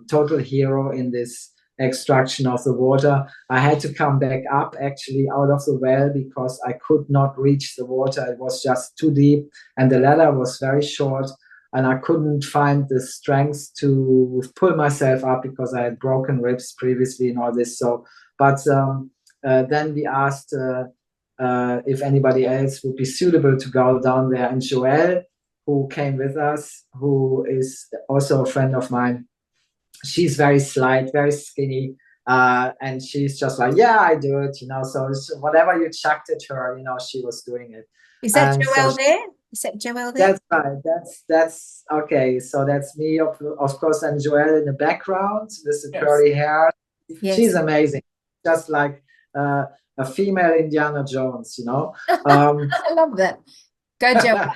B: total hero in this extraction of the water. I had to come back up actually out of the well, because I could not reach the water. It was just too deep, and the ladder was very short, and I couldn't find the strength to pull myself up, because I had broken ribs previously and all this. So, but then we asked if anybody else would be suitable to go down there. And Joelle, who came with us, who is also a friend of mine, she's very slight, very skinny, and she's just like, yeah, I do it, you know. So whatever you chucked at her, you know, she was doing it.
A: Is that
B: And
A: Joelle
B: so
A: there? Is that Joelle there?
B: that's right. That's okay. So that's me, of course, and Joelle in the background with the
A: Yes.
B: curly hair.
A: Yes.
B: She's amazing, just like a female Indiana Jones, you know.
A: I love that. Go, Joelle.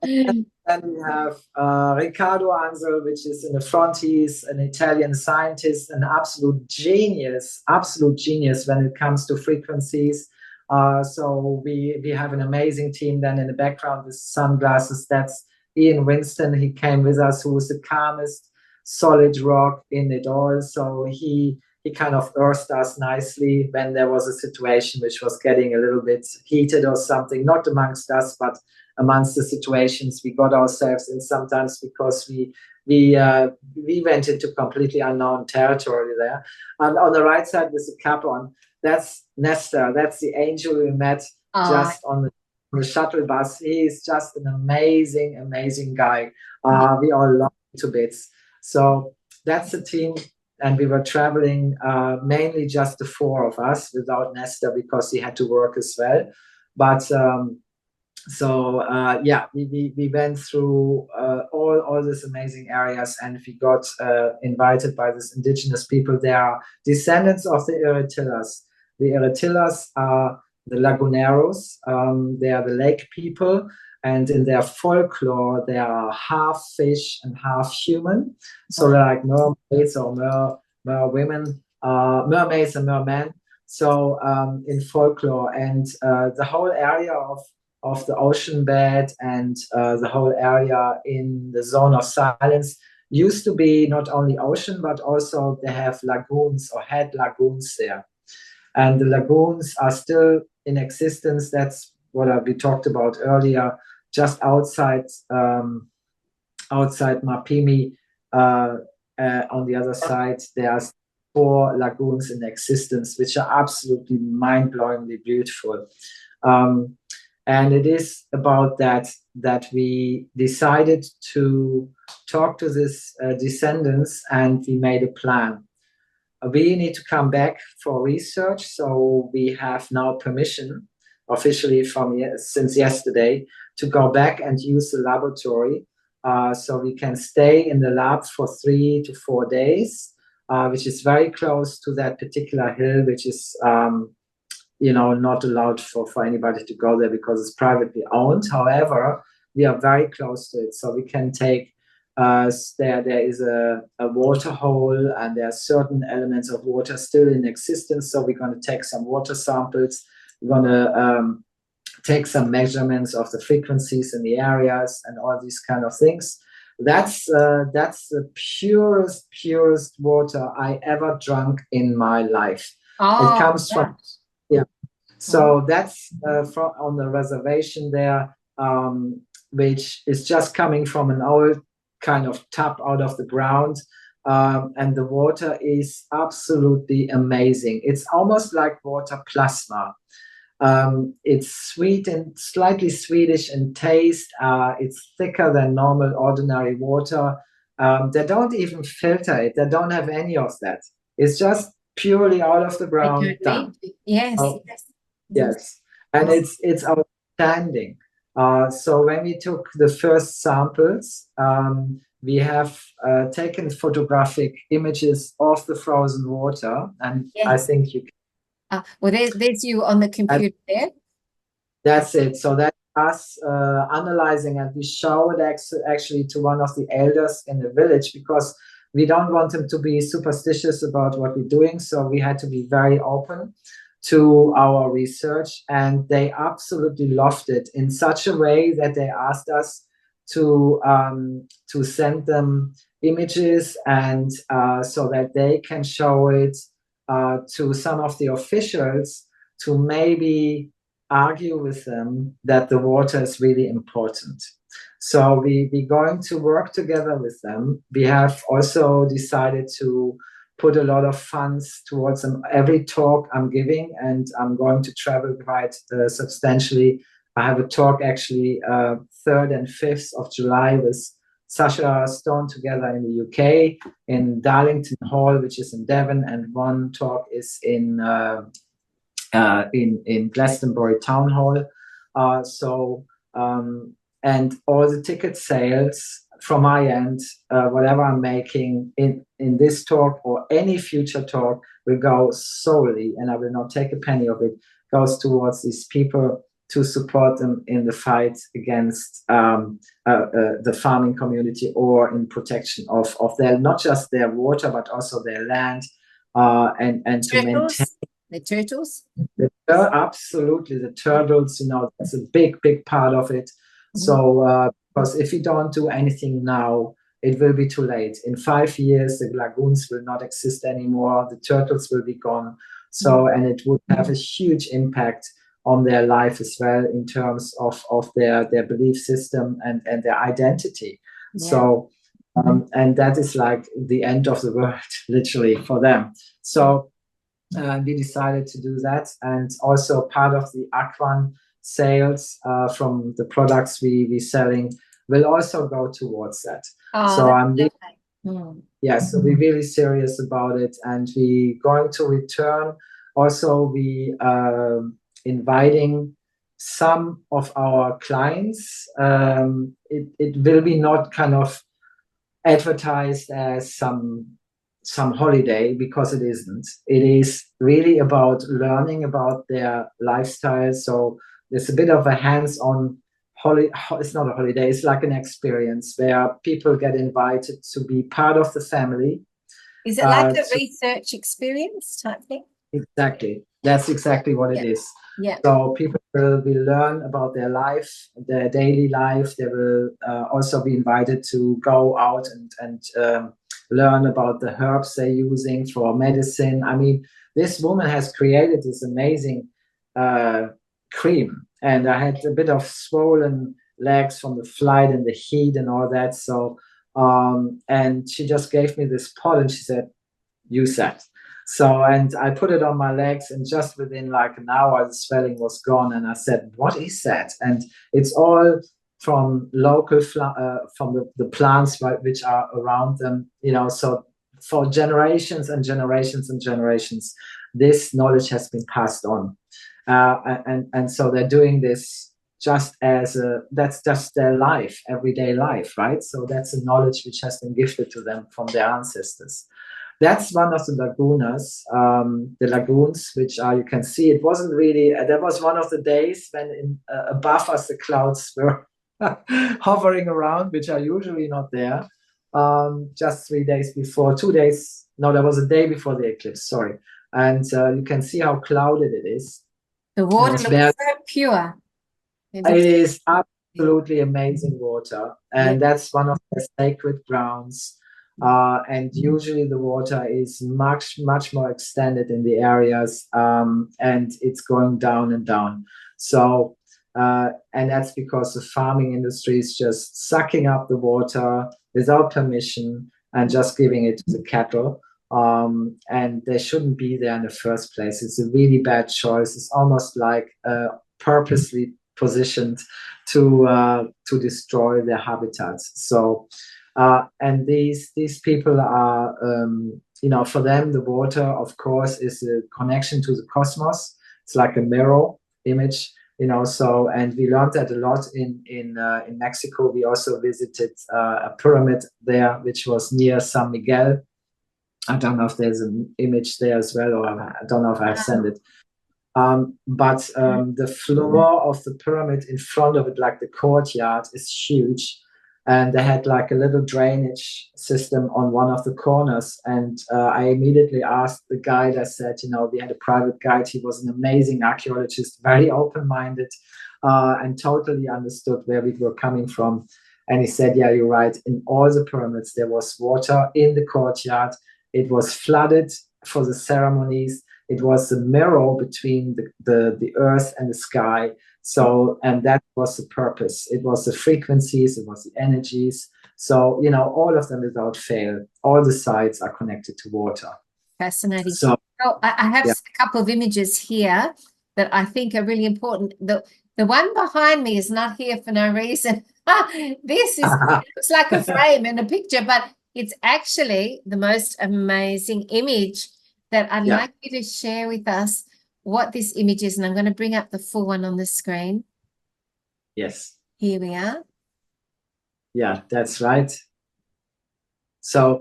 B: Then we have Riccardo Ansel, which is in the front. He's an Italian scientist, an absolute genius when it comes to frequencies. So we have an amazing team then in the background with sunglasses. That's Ian Winston. He came with us, who was the calmest solid rock in it all. So he kind of earthed us nicely when there was a situation which was getting a little bit heated or something, not amongst us, but amongst the situations we got ourselves in sometimes, because we went into completely unknown territory there. And on the right side with the cap on, that's Nestor. That's the angel we met just on the shuttle bus. He is just an amazing guy. We all love him to bits. So that's the team. And we were traveling mainly just the four of us without Nestor, because he had to work as well. But yeah, we went through all these amazing areas, and we got invited by these indigenous people. They are descendants of the Eretillas. The Eretillas are the Laguneros. They are the lake people, and in their folklore, they are half fish and half human. So they're like mermaids or merwomen, mermaids and mermen. So in folklore, and the whole area of the ocean bed and the whole area in the zone of silence used to be not only ocean, but also they have lagoons or had lagoons there. And the lagoons are still in existence. That's what we talked about earlier, just outside Mapimi. On the other side, there are 4 lagoons in existence, which are absolutely mind-blowingly beautiful. And it is about that we decided to talk to these descendants, and we made a plan. We need to come back for research, so we have now permission officially since yesterday to go back and use the laboratory. So we can stay in the lab for 3 to 4 days, which is very close to that particular hill, which is not allowed for anybody to go there because it's privately owned. However, we are very close to it, so we can take there is a water hole, and there are certain elements of water still in existence. So we're going to take some water samples. We're going to take some measurements of the frequencies in the areas and all these kind of things. That's the purest water I ever drunk in my life. It comes from So that's from on the reservation there, which is just coming from an old kind of tap out of the ground, and the water is absolutely amazing. It's almost like water plasma. It's sweet and slightly sweetish in taste. It's thicker than normal ordinary water. They don't even filter it. They don't have any of that. It's just purely out of the ground. Done.
A: Yes.
B: Yes, and it's outstanding. So when we took the first samples, we have taken photographic images of the frozen water, and I think you can.
A: Well, there's you on the computer there.
B: That's it. So that's us analyzing, and we show it actually to one of the elders in the village, because we don't want them to be superstitious about what we're doing. So we had to be very open to our research, and they absolutely loved it in such a way that they asked us to send them images, and so that they can show it to some of the officials to maybe argue with them that the water is really important. So we're going to work together with them. We have also decided to put a lot of funds towards them. Every talk I'm giving, and I'm going to travel quite substantially. I have a talk actually 3rd and 5th of July with Sasha Stone together in the UK, in Darlington Hall, which is in Devon, and one talk is in Glastonbury Town Hall. And all the ticket sales from my end, whatever I'm making in this talk or any future talk, will go solely, and I will not take a penny of it, goes towards these people to support them in the fight against the farming community, or in protection of their, not just their water, but also their land, and to maintain
A: the turtles.
B: Absolutely, the turtles, that's a big part of it. So because if you don't do anything now, it will be too late. In 5 years, the lagoons will not exist anymore. The turtles will be gone. So, and it would have a huge impact on their life as well, in terms of their belief system and their identity. Yeah. So, and that is like the end of the world, literally, for them. So we decided to do that. And also part of the Aquan sales from the products we selling will also go towards that. So I'm so we're really serious about it, and we're going to return. Also, we inviting some of our clients. It will be not kind of advertised as some holiday, because it isn't. It is really about learning about their lifestyle. So there's a bit of a hands-on holiday. It's not a holiday, it's like an experience where people get invited to be part of the family.
A: Is it like a research experience type thing?
B: Exactly. That's exactly what it is.
A: Yeah.
B: So people will learn about their life, their daily life. They will also be invited to go out and learn about the herbs they're using for medicine. I mean, this woman has created this amazing cream, and I had a bit of swollen legs from the flight and the heat and all that. So, and she just gave me this pot, and she said, use that. So, and I put it on my legs, and just within like an hour, the swelling was gone. And I said, what is that? And it's all from local, from the plants, right, which are around them, so for generations and generations and generations, this knowledge has been passed on. And so they're doing this just as that's just their life, everyday life, right? So that's a knowledge which has been gifted to them from their ancestors. That's one of the lagunas, the lagoons, which are, you can see, it wasn't really, that was one of the days when above us the clouds were hovering around, which are usually not there. Just 3 days before, 2 days, no, that was a day before the eclipse, sorry. And you can see how clouded it is.
A: The water looks so pure.
B: It is absolutely amazing water. And that's one of the sacred grounds. And usually the water is much more extended in the areas, and it's going down and down. So, and that's because the farming industry is just sucking up the water without permission and just giving it to the cattle. And they shouldn't be there in the first place. It's a really bad choice. It's almost like purposely positioned to destroy their habitats. So. And these people are, for them, the water, of course, is a connection to the cosmos. It's like a mirror image, so, and we learned that a lot in Mexico. We also visited a pyramid there, which was near San Miguel. I don't know if there's an image there as well, or I don't know if I've sent it. But the floor of the pyramid in front of it, like the courtyard, is huge. And they had like a little drainage system on one of the corners. And I immediately asked the guide, I said, we had a private guide. He was an amazing archaeologist, very open-minded, and totally understood where we were coming from. And he said, yeah, you're right. In all the pyramids, there was water in the courtyard. It was flooded for the ceremonies. It was a mirror between the earth and the sky. So, and that was the purpose. It was the frequencies, it was the energies. So, all of them without fail, all the sites are connected to water.
A: Fascinating.
B: So
A: Well, I have
B: yeah.
A: a couple of images here that I think are really important. The one behind me is not here for no reason. This is looks like a frame and a picture, but it's actually the most amazing image that I'd like you to share with us what this image is. And I'm going to bring up the full one on the screen.
B: Yes.
A: Here we are.
B: Yeah, that's right. So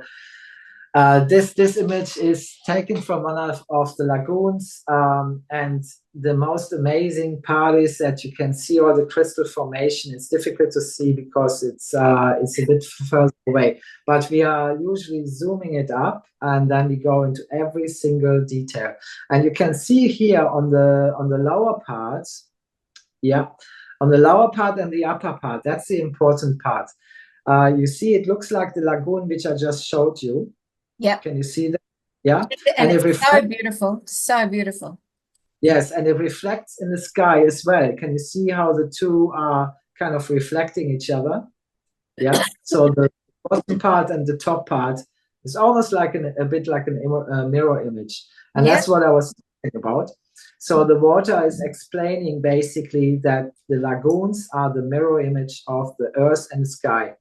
B: this image is taken from one of the lagoons, and the most amazing part is that you can see all the crystal formation. It's difficult to see because it's a bit further away, but we are usually zooming it up, and then we go into every single detail. And you can see here on the lower parts, on the lower part and the upper part. That's the important part. You see, it looks like the lagoon which I just showed you.
A: Yep.
B: Can you see that? Yeah.
A: And it's so beautiful, so beautiful.
B: Yes, and it reflects in the sky as well. Can you see how the two are kind of reflecting each other? Yeah. So the bottom part and the top part is almost like a bit like a mirror image. And that's what I was talking about. So the water is explaining basically that the lagoons are the mirror image of the earth and the sky.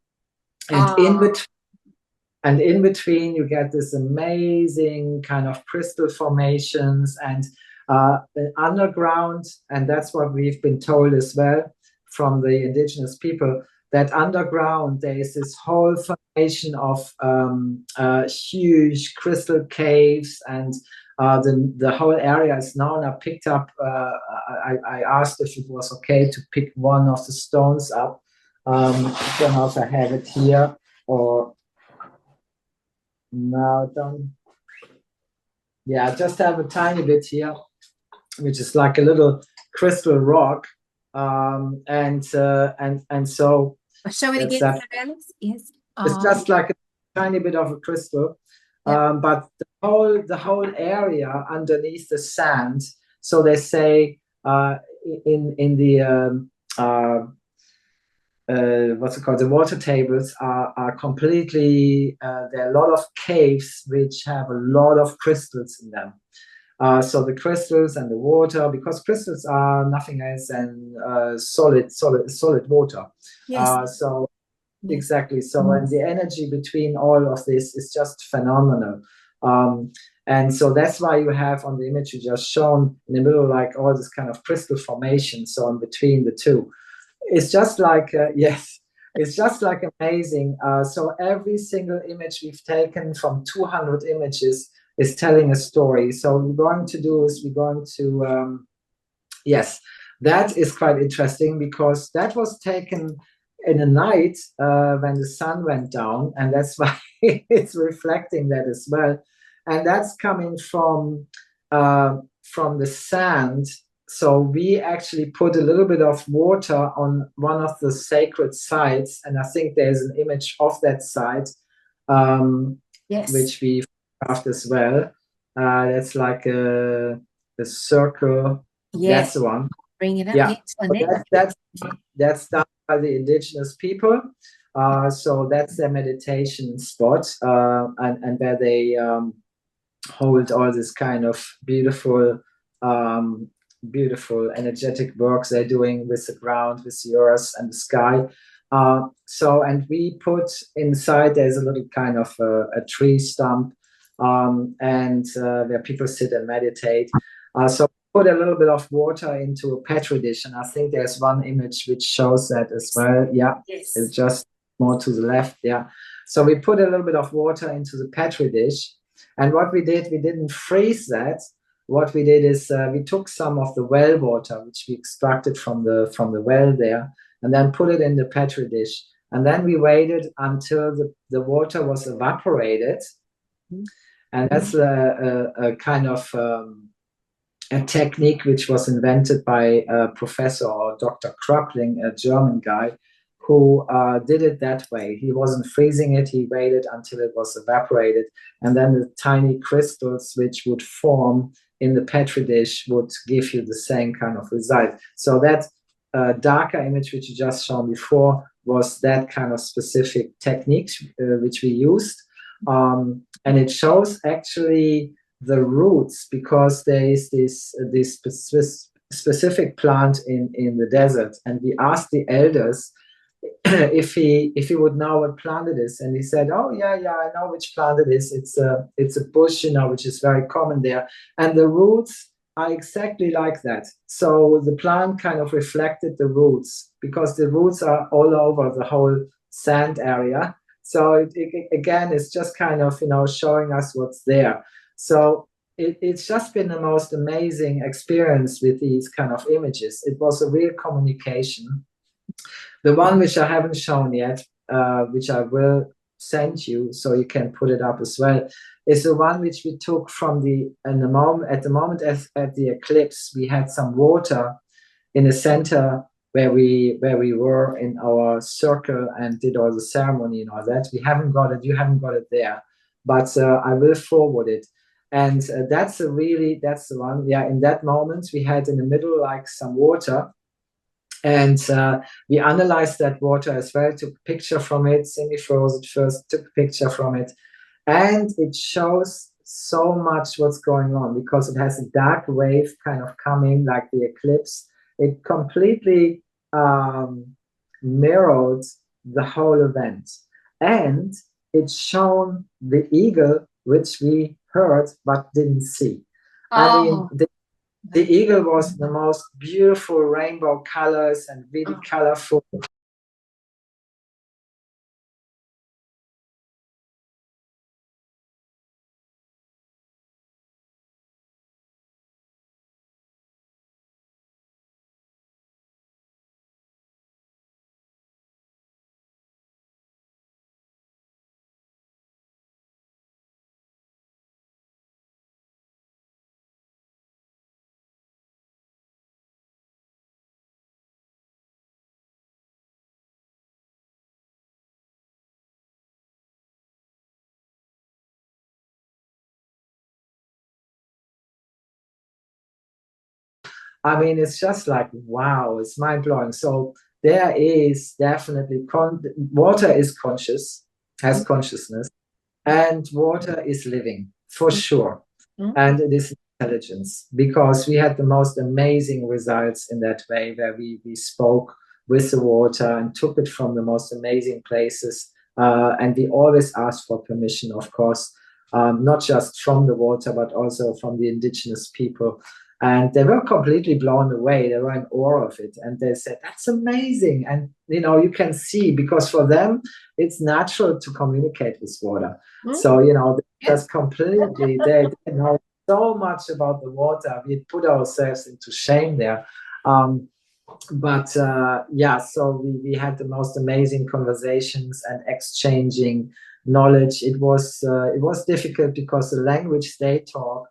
B: And in between, you get this amazing kind of crystal formations and underground. And that's what we've been told as well from the indigenous people, that underground there is this whole formation of huge crystal caves, and the whole area is now picked up. I asked if it was okay to pick one of the stones up. You can also have it here, or no, don't. Yeah, just have a tiny bit here, which is like a little crystal rock, and so.
A: Show it again, Alex. Yes.
B: It's just like a tiny bit of a crystal, but the whole area underneath the sand. So they say in the what's it called? The water tables are completely. There are a lot of caves which have a lot of crystals in them. So the crystals and the water, because crystals are nothing else than solid water.
A: Yes.
B: So exactly. So and the energy between all of this is just phenomenal. And so that's why you have on the image you just shown in the middle, like all this kind of crystal formation. So in between the two. It's just like, it's just like amazing. So every single image we've taken from 200 images is telling a story. So what we're going to do is we're going to, yes, that is quite interesting because that was taken in the night when the sun went down, and that's why it's reflecting that as well. And that's coming from the sand. So we actually put a little bit of water on one of the sacred sites, and I think there's an image of that site, which we photographed as well. That's like a circle.
A: Yes.
B: That's the one.
A: Bring it up.
B: Yeah.
A: Yes,
B: that's done by the indigenous people. So that's their meditation spot, and where they hold all this kind of beautiful energetic works they're doing with the ground, with the earth and the sky. So, and we put inside, there's a little kind of a tree stump, and where people sit and meditate. So put a little bit of water into a petri dish, and I think there's one image which shows that as well. Yeah,
A: yes.
B: It's just more to the left. Yeah. So we put a little bit of water into the petri dish, and what we did, we didn't freeze that. What we did is we took some of the well water, which we extracted from the well there, and then put it in the petri dish. And then we waited until the water was evaporated. And that's a kind of a technique which was invented by Professor or Dr. Kröpling, a German guy, who did it that way. He wasn't freezing it, he waited until it was evaporated. And then the tiny crystals which would form in the petri dish would give you the same kind of result. So that darker image which you just shown before was that kind of specific technique which we used. And it shows actually the roots, because there is this specific plant in the desert, and we asked the elders if he would know what plant it is, and he said, "Oh yeah, I know which plant it is. It's a bush, you know, which is very common there, and the roots are exactly like that." So the plant kind of reflected the roots, because the roots are all over the whole sand area. So again, it's just kind of, you know, showing us what's there. So it's just been the most amazing experience with these kind of images. It was a real communication. The one which I haven't shown yet, which I will send you so you can put it up as well, is the one which we took from at the moment at the eclipse. We had some water in the center where we were in our circle and did all the ceremony and all that. We haven't got it. You haven't got it there, but I will forward it. And that's the one. Yeah, in that moment we had in the middle like some water. And we analyzed that water as well, took a picture from it, semi-froze it first, took a picture from it. And it shows so much what's going on, because it has a dark wave kind of coming like the eclipse. It completely mirrored the whole event. And it's shown the eagle, which we heard but didn't see. I mean, the eagle was the most beautiful rainbow colors and really colorful. I mean, it's just like, wow, it's mind blowing. So there is definitely water is conscious, has consciousness, and water is living for sure. And it is intelligence, because we had the most amazing results in that way, where we spoke with the water and took it from the most amazing places. And we always ask for permission, of course, not just from the water, but also from the indigenous people. And they were completely blown away. They were in awe of it. And they said, that's amazing. And, you know, you can see, because for them, it's natural to communicate with water. So, you know, just completely, they know so much about the water. We put ourselves into shame there. Yeah, so we had the most amazing conversations and exchanging knowledge. It was difficult, because the language they talk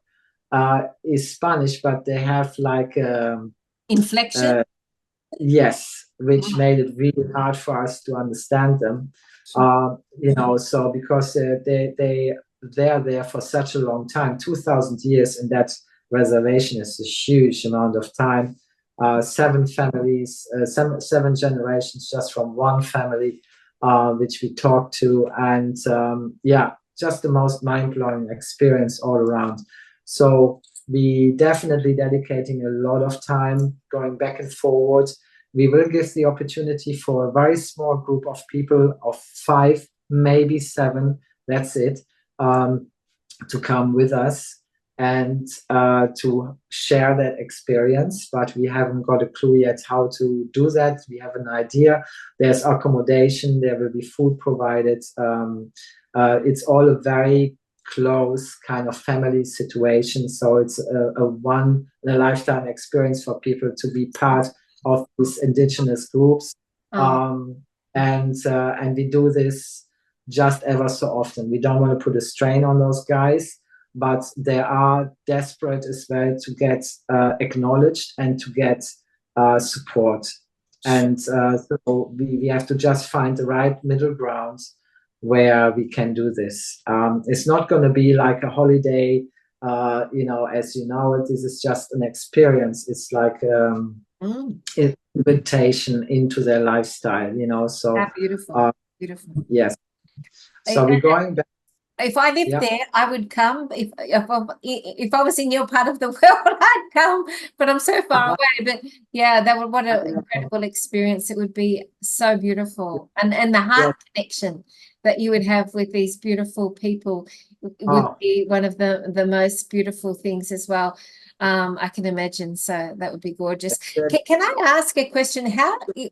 B: is Spanish, but they have like
A: inflection.
B: Yes, which made it really hard for us to understand them. You know, so because they're there for such a long time, 2,000 years in that reservation is a huge amount of time. 7 families, seven generations just from one family, which we talked to, and yeah, just the most mind-blowing experience all around. So we definitely dedicating a lot of time going back and forward. We will give the opportunity for a very small group of people of 5, maybe 7, that's it, to come with us and to share that experience. But we haven't got a clue yet how to do that. We have an idea. There's accommodation. There will be food provided. It's all a very close kind of family situation. So it's a one in a lifetime experience for people to be part of these indigenous groups. And we do this just ever so often. We don't want to put a strain on those guys, but they are desperate as well to get acknowledged and to get support. And so we have to just find the right middle ground where we can do this. It's not going to be like a holiday, you know, as you know, this is just an experience. It's like invitation into their lifestyle, you know. So
A: beautiful, beautiful.
B: Yes. So we're going back.
A: If I lived
B: Yeah.
A: there, I would come. If I was in your part of the world, I'd come. But I'm so far away. But yeah, that would what an incredible experience it would be. So beautiful, and the heart connection that you would have with these beautiful people would be one of the most beautiful things as well. I can imagine. So that would be gorgeous. Can I ask a question?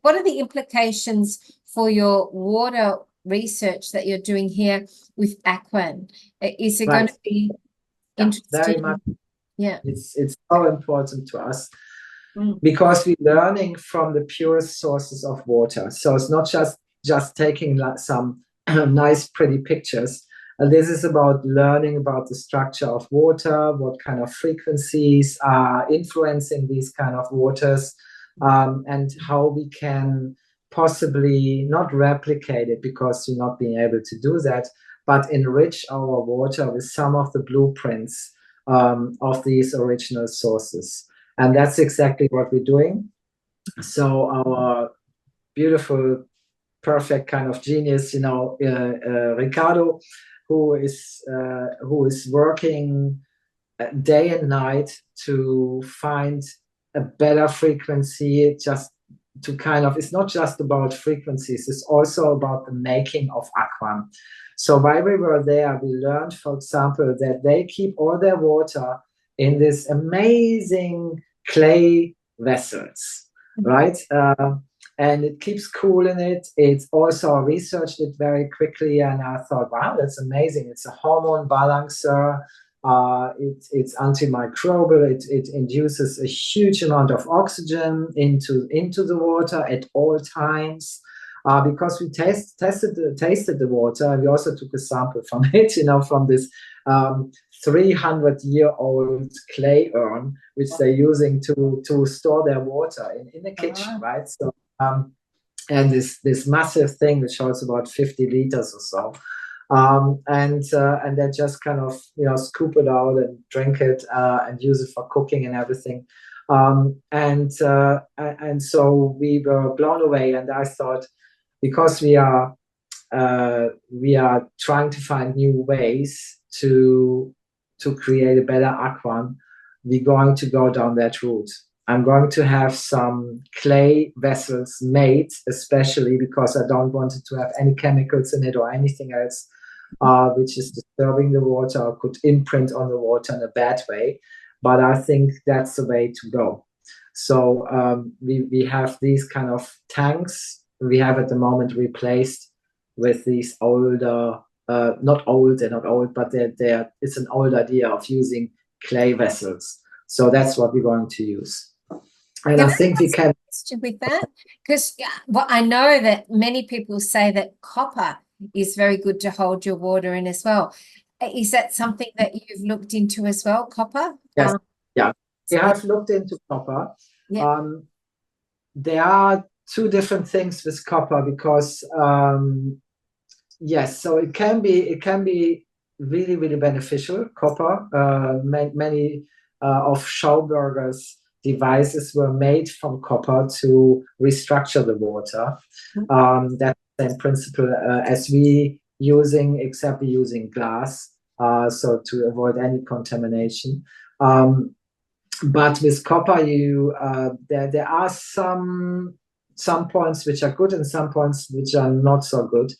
A: What are the implications for your water research that you're doing here with Aquan? Is it going to be interesting?
B: Very much.
A: Yeah.
B: It's so important to us because we're learning from the purest sources of water. So it's not just taking some nice, pretty pictures. This is about learning about the structure of water, what kind of frequencies are influencing these kind of waters, and how we can possibly not replicate it because we're not being able to do that, but enrich our water with some of the blueprints of these original sources. And that's exactly what we're doing. So our beautiful, perfect kind of genius, Ricardo, who is working day and night to find a better frequency, just to kind of, it's not just about frequencies, it's also about the making of Aquan. So while we were there, we learned, for example, that they keep all their water in this amazing clay vessels, right? And it keeps cool in it. It's also, I researched it very quickly and I thought, wow, that's amazing. It's a hormone balancer. It's antimicrobial. It induces a huge amount of oxygen into the water at all times. Because we tasted the water, we also took a sample from it, from this 300-year-old clay urn, which they're using to store their water in the kitchen, right? So, and this massive thing which holds about 50 liters or so. And they just kind of scoop it out and drink it and use it for cooking and everything. And so we were blown away, and I thought, because we are trying to find new ways to create a better Aquan, we're going to go down that route. I'm going to have some clay vessels made, especially because I don't want it to have any chemicals in it or anything else which is disturbing the water or could imprint on the water in a bad way. But I think that's the way to go. So we have these kind of tanks we have at the moment replaced with these older, they're not old, but it's an old idea of using clay vessels. So that's what we're going to use. And I think we can.
A: With that, because I know that many people say that copper is very good to hold your water in as well. Is that something that you've looked into as well, copper?
B: Yes. Yeah. We have looked into copper.
A: Yeah.
B: There are two different things with copper because yes, so it can be really, really beneficial. Copper. Many of Schauberger's devices were made from copper to restructure the water. That's the same principle as we using, except we using glass, so to avoid any contamination. But with copper, there are some points which are good and some points which are not so good.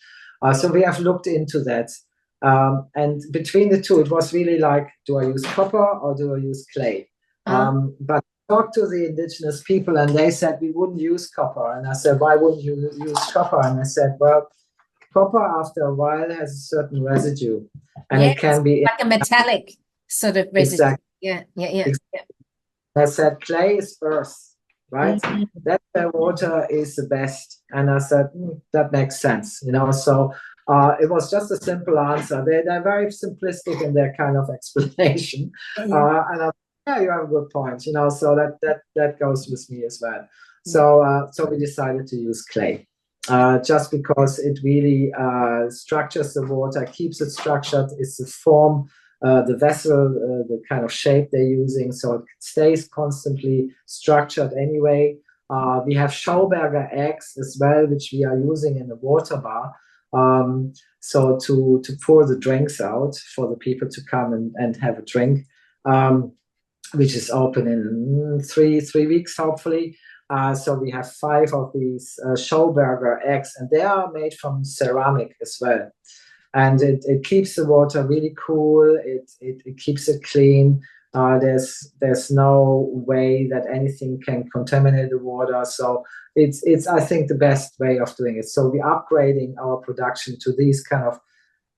B: So we have looked into that. And between the two, it was really like, do I use copper or do I use clay? But talked to the indigenous people and they said we wouldn't use copper. And I said, why wouldn't you use copper? And they said, well, copper after a while has a certain residue. And it can be
A: like a metallic sort of residue.
B: Exactly.
A: Yeah.
B: Exactly. I said, clay is earth, right? That's where water is the best. And I said, that makes sense, So it was just a simple answer. They're very simplistic in their kind of explanation. And I thought, yeah, you have a good point, So that goes with me as well. So we decided to use clay, just because it really structures the water, keeps it structured. It's the form. The vessel, the kind of shape they're using, so it stays constantly structured anyway. We have Schauberger eggs as well, which we are using in the water bar. So to pour the drinks out for the people to come and have a drink, which is open in three weeks, hopefully. So we have 5 of these Schauberger eggs, and they are made from ceramic as well. And it keeps the water really cool. It keeps it clean. There's no way that anything can contaminate the water. So it's I think the best way of doing it. So we're upgrading our production to these kind of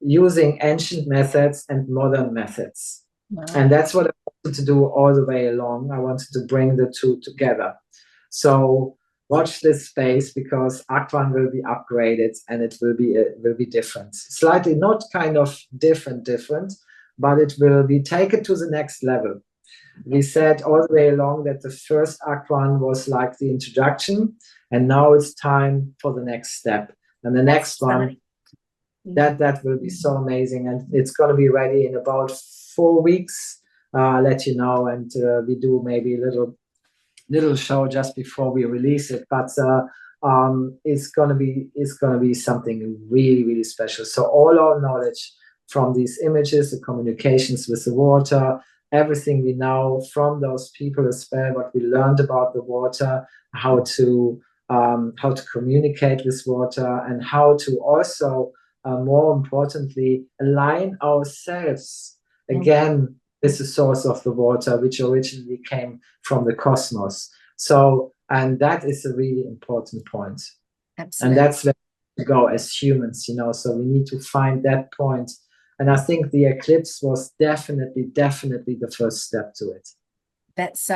B: using ancient methods and modern methods.
A: Wow.
B: And that's what I wanted to do all the way along. I wanted to bring the two together. So watch this space, because Aquan will be upgraded and it will be different. Slightly, not kind of different, but it will be taken to the next level. We said all the way along that the first Aquan was like the introduction, and now it's time for the next step. And the next one, that will be so amazing, and it's going to be ready in about 4 weeks. I'll let you know, and we do maybe a little show just before we release it. But it's gonna be something really special. So all our knowledge from these images, the communications with the water, everything we know from those people as well, what we learned about the water, how to communicate with water, and how to also more importantly align ourselves again with the source of the water, which originally came from the cosmos. So, and that is a really important point.
A: Absolutely.
B: And that's where we go as humans, so we need to find that point. And I think the eclipse was definitely the first step to it.
A: That's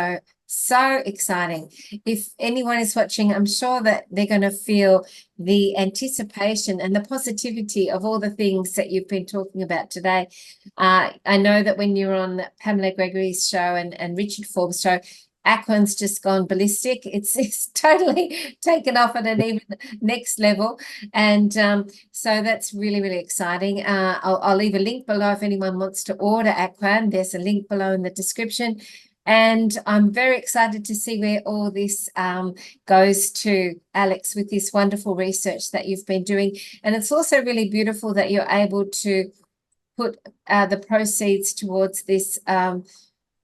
A: so exciting. If anyone is watching, I'm sure that they're going to feel the anticipation and the positivity of all the things that you've been talking about today. I know that when you're on Pamela Gregory's show and Richard Forbes' show, Aquan's just gone ballistic. It's totally taken off at an even next level. And so that's really exciting. I'll leave a link below if anyone wants to order Aquan. There's a link below in the description. And I'm very excited to see where all this goes to, Alex, with this wonderful research that you've been doing. And it's also really beautiful that you're able to put the proceeds towards this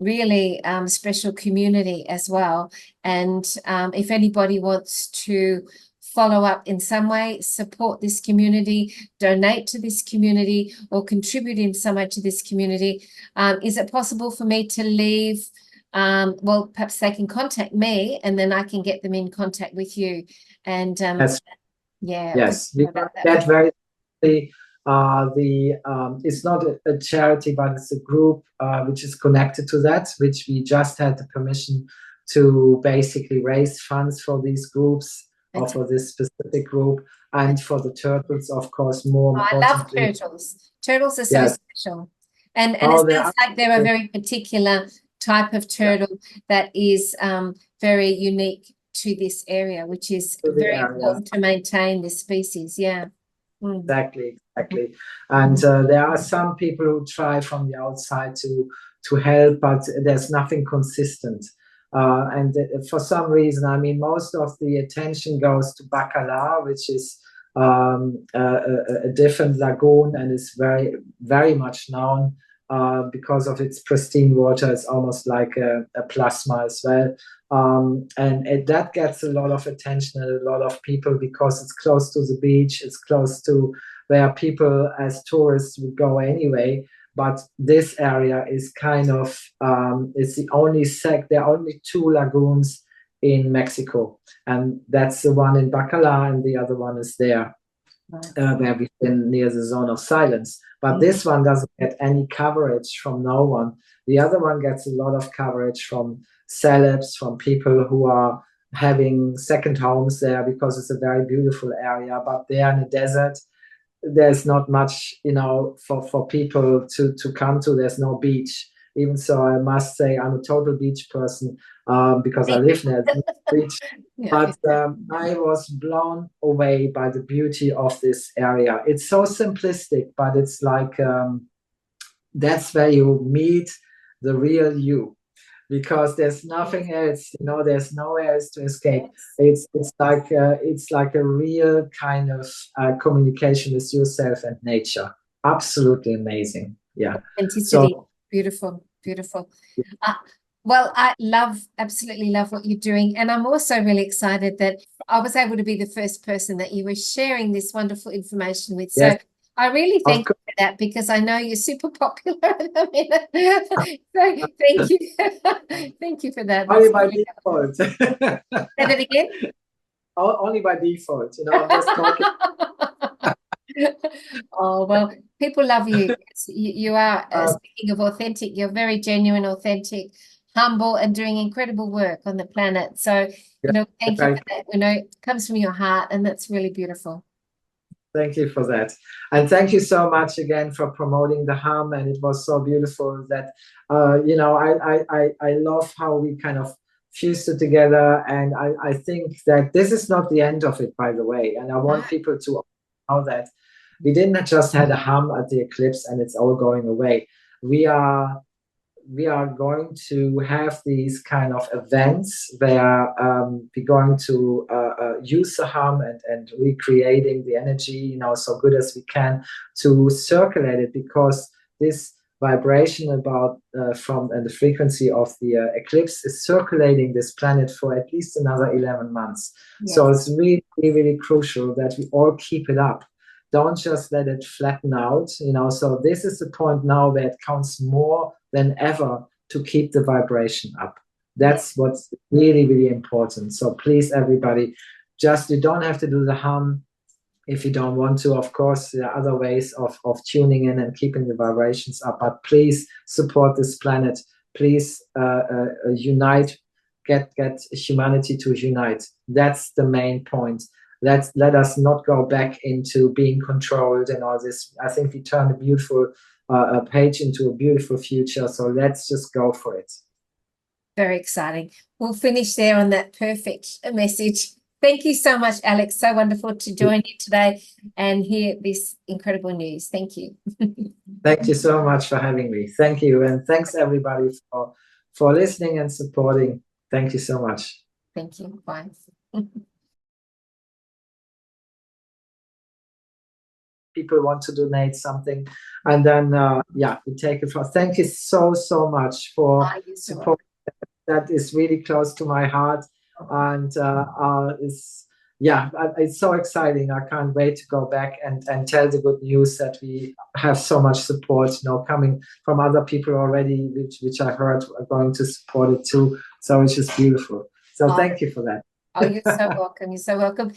A: really special community as well. And if anybody wants to follow up in some way, support this community, donate to this community, or contribute in some way to this community, is it possible for me to leave? Well, perhaps they can contact me, and then I can get them in contact with you. And
B: yes, we got that very. It's not a charity, but it's a group which is connected to that, which we just had the permission to basically raise funds for these groups, or for this specific group, and for the turtles, of course, more importantly.
A: I love turtles. Turtles are so special. And it sounds like they're a very particular type of turtle that is very unique to this area, which is very important to maintain this species.
B: Exactly. And there are some people who try from the outside to help, but there's nothing consistent. And for some reason, I mean, most of the attention goes to Bacala, which is a different lagoon, and is very much known because of its pristine water. It's almost like a plasma as well. And that gets a lot of attention and a lot of people, because it's close to the beach, it's close to where people as tourists would go anyway. But this area is kind of, it's the only there are only 2 lagoons in Mexico, and that's the one in Bacala, and the other one is there, where we've been near the zone of silence. But this one doesn't get any coverage from no one. The other one gets a lot of coverage from celebs, from people who are having second homes there, because it's a very beautiful area. But there in the desert, there's not much, for people to come to. There's no beach. Even so, I must say I'm a total beach person, because I live near the beach. But I was blown away by the beauty of this area. It's so simplistic, but it's like that's where you meet the real you. because there's nothing else, you know, there's nowhere else to escape.
A: Yes.
B: It's like a real kind of communication with yourself and nature. Absolutely amazing. Yeah.
A: Authenticity.
B: So
A: Beautiful, beautiful. Uh, well, I absolutely love what you're doing. And I'm also really excited that I was able to be the first person that you were sharing this wonderful information with. So
B: yes,
A: I really
B: of
A: thank you
B: course,
A: for that, because I know you're super popular at the minute. So thank you. Thank you for that.
B: only
A: That's
B: by
A: really helpful.
B: default.
A: Say that again.
B: Only by default, you know, I'm just talking.
A: Oh, well, people love you. You are,
B: Um,
A: speaking of authentic, you're very genuine, authentic, humble, and doing incredible work on the planet. So, thank you
B: yeah,
A: for that. It comes from your heart, and that's really beautiful.
B: thank you for that. And thank you so much again for promoting the hum. And it was so beautiful that, I love how we kind of fused it together. And I think that this is not the end of it, by the way. And I
A: No,
B: want people to know that we didn't just had a hum at the eclipse and it's all going away. We are we are going to have these kind of events where we're going to use the hum and recreating the energy, you know, so good as we can to circulate it, because this vibration about from and the frequency of the eclipse is circulating this planet for at least another 11 months. So
A: yes,
B: it's really, really crucial that we all keep it up. Don't just let it flatten out, you know. So this is the point now where it counts more than ever to keep the vibration up.
A: yes,
B: That's what's really, really important. So please, everybody, just you don't have to do the hum if you don't want to. Of course, there are other ways of tuning in and keeping the vibrations up. But please support this planet. Please unite. Get humanity to unite. That's the main point. Let us not go back into being controlled and all this. I think we turned a beautiful page into a beautiful future. So let's just go for it.
A: very exciting. We'll finish there on that perfect message. Thank you so much, Alex. So wonderful to join you today and hear this incredible news. Thank you.
B: Thank you so much for having me. Thank you. And thanks everybody for listening and supporting. Thank you so much.
A: Thank you. Bye.
B: People want to donate something, and then we take it from. Thank you so much for support. That is really close to my heart, and it's so exciting. I can't wait to go back and tell the good news that we have so much support, you know, coming from other people already, which I heard are going to support it too. So it's just beautiful. So thank you for that.
A: Oh, you're so welcome. You're so welcome.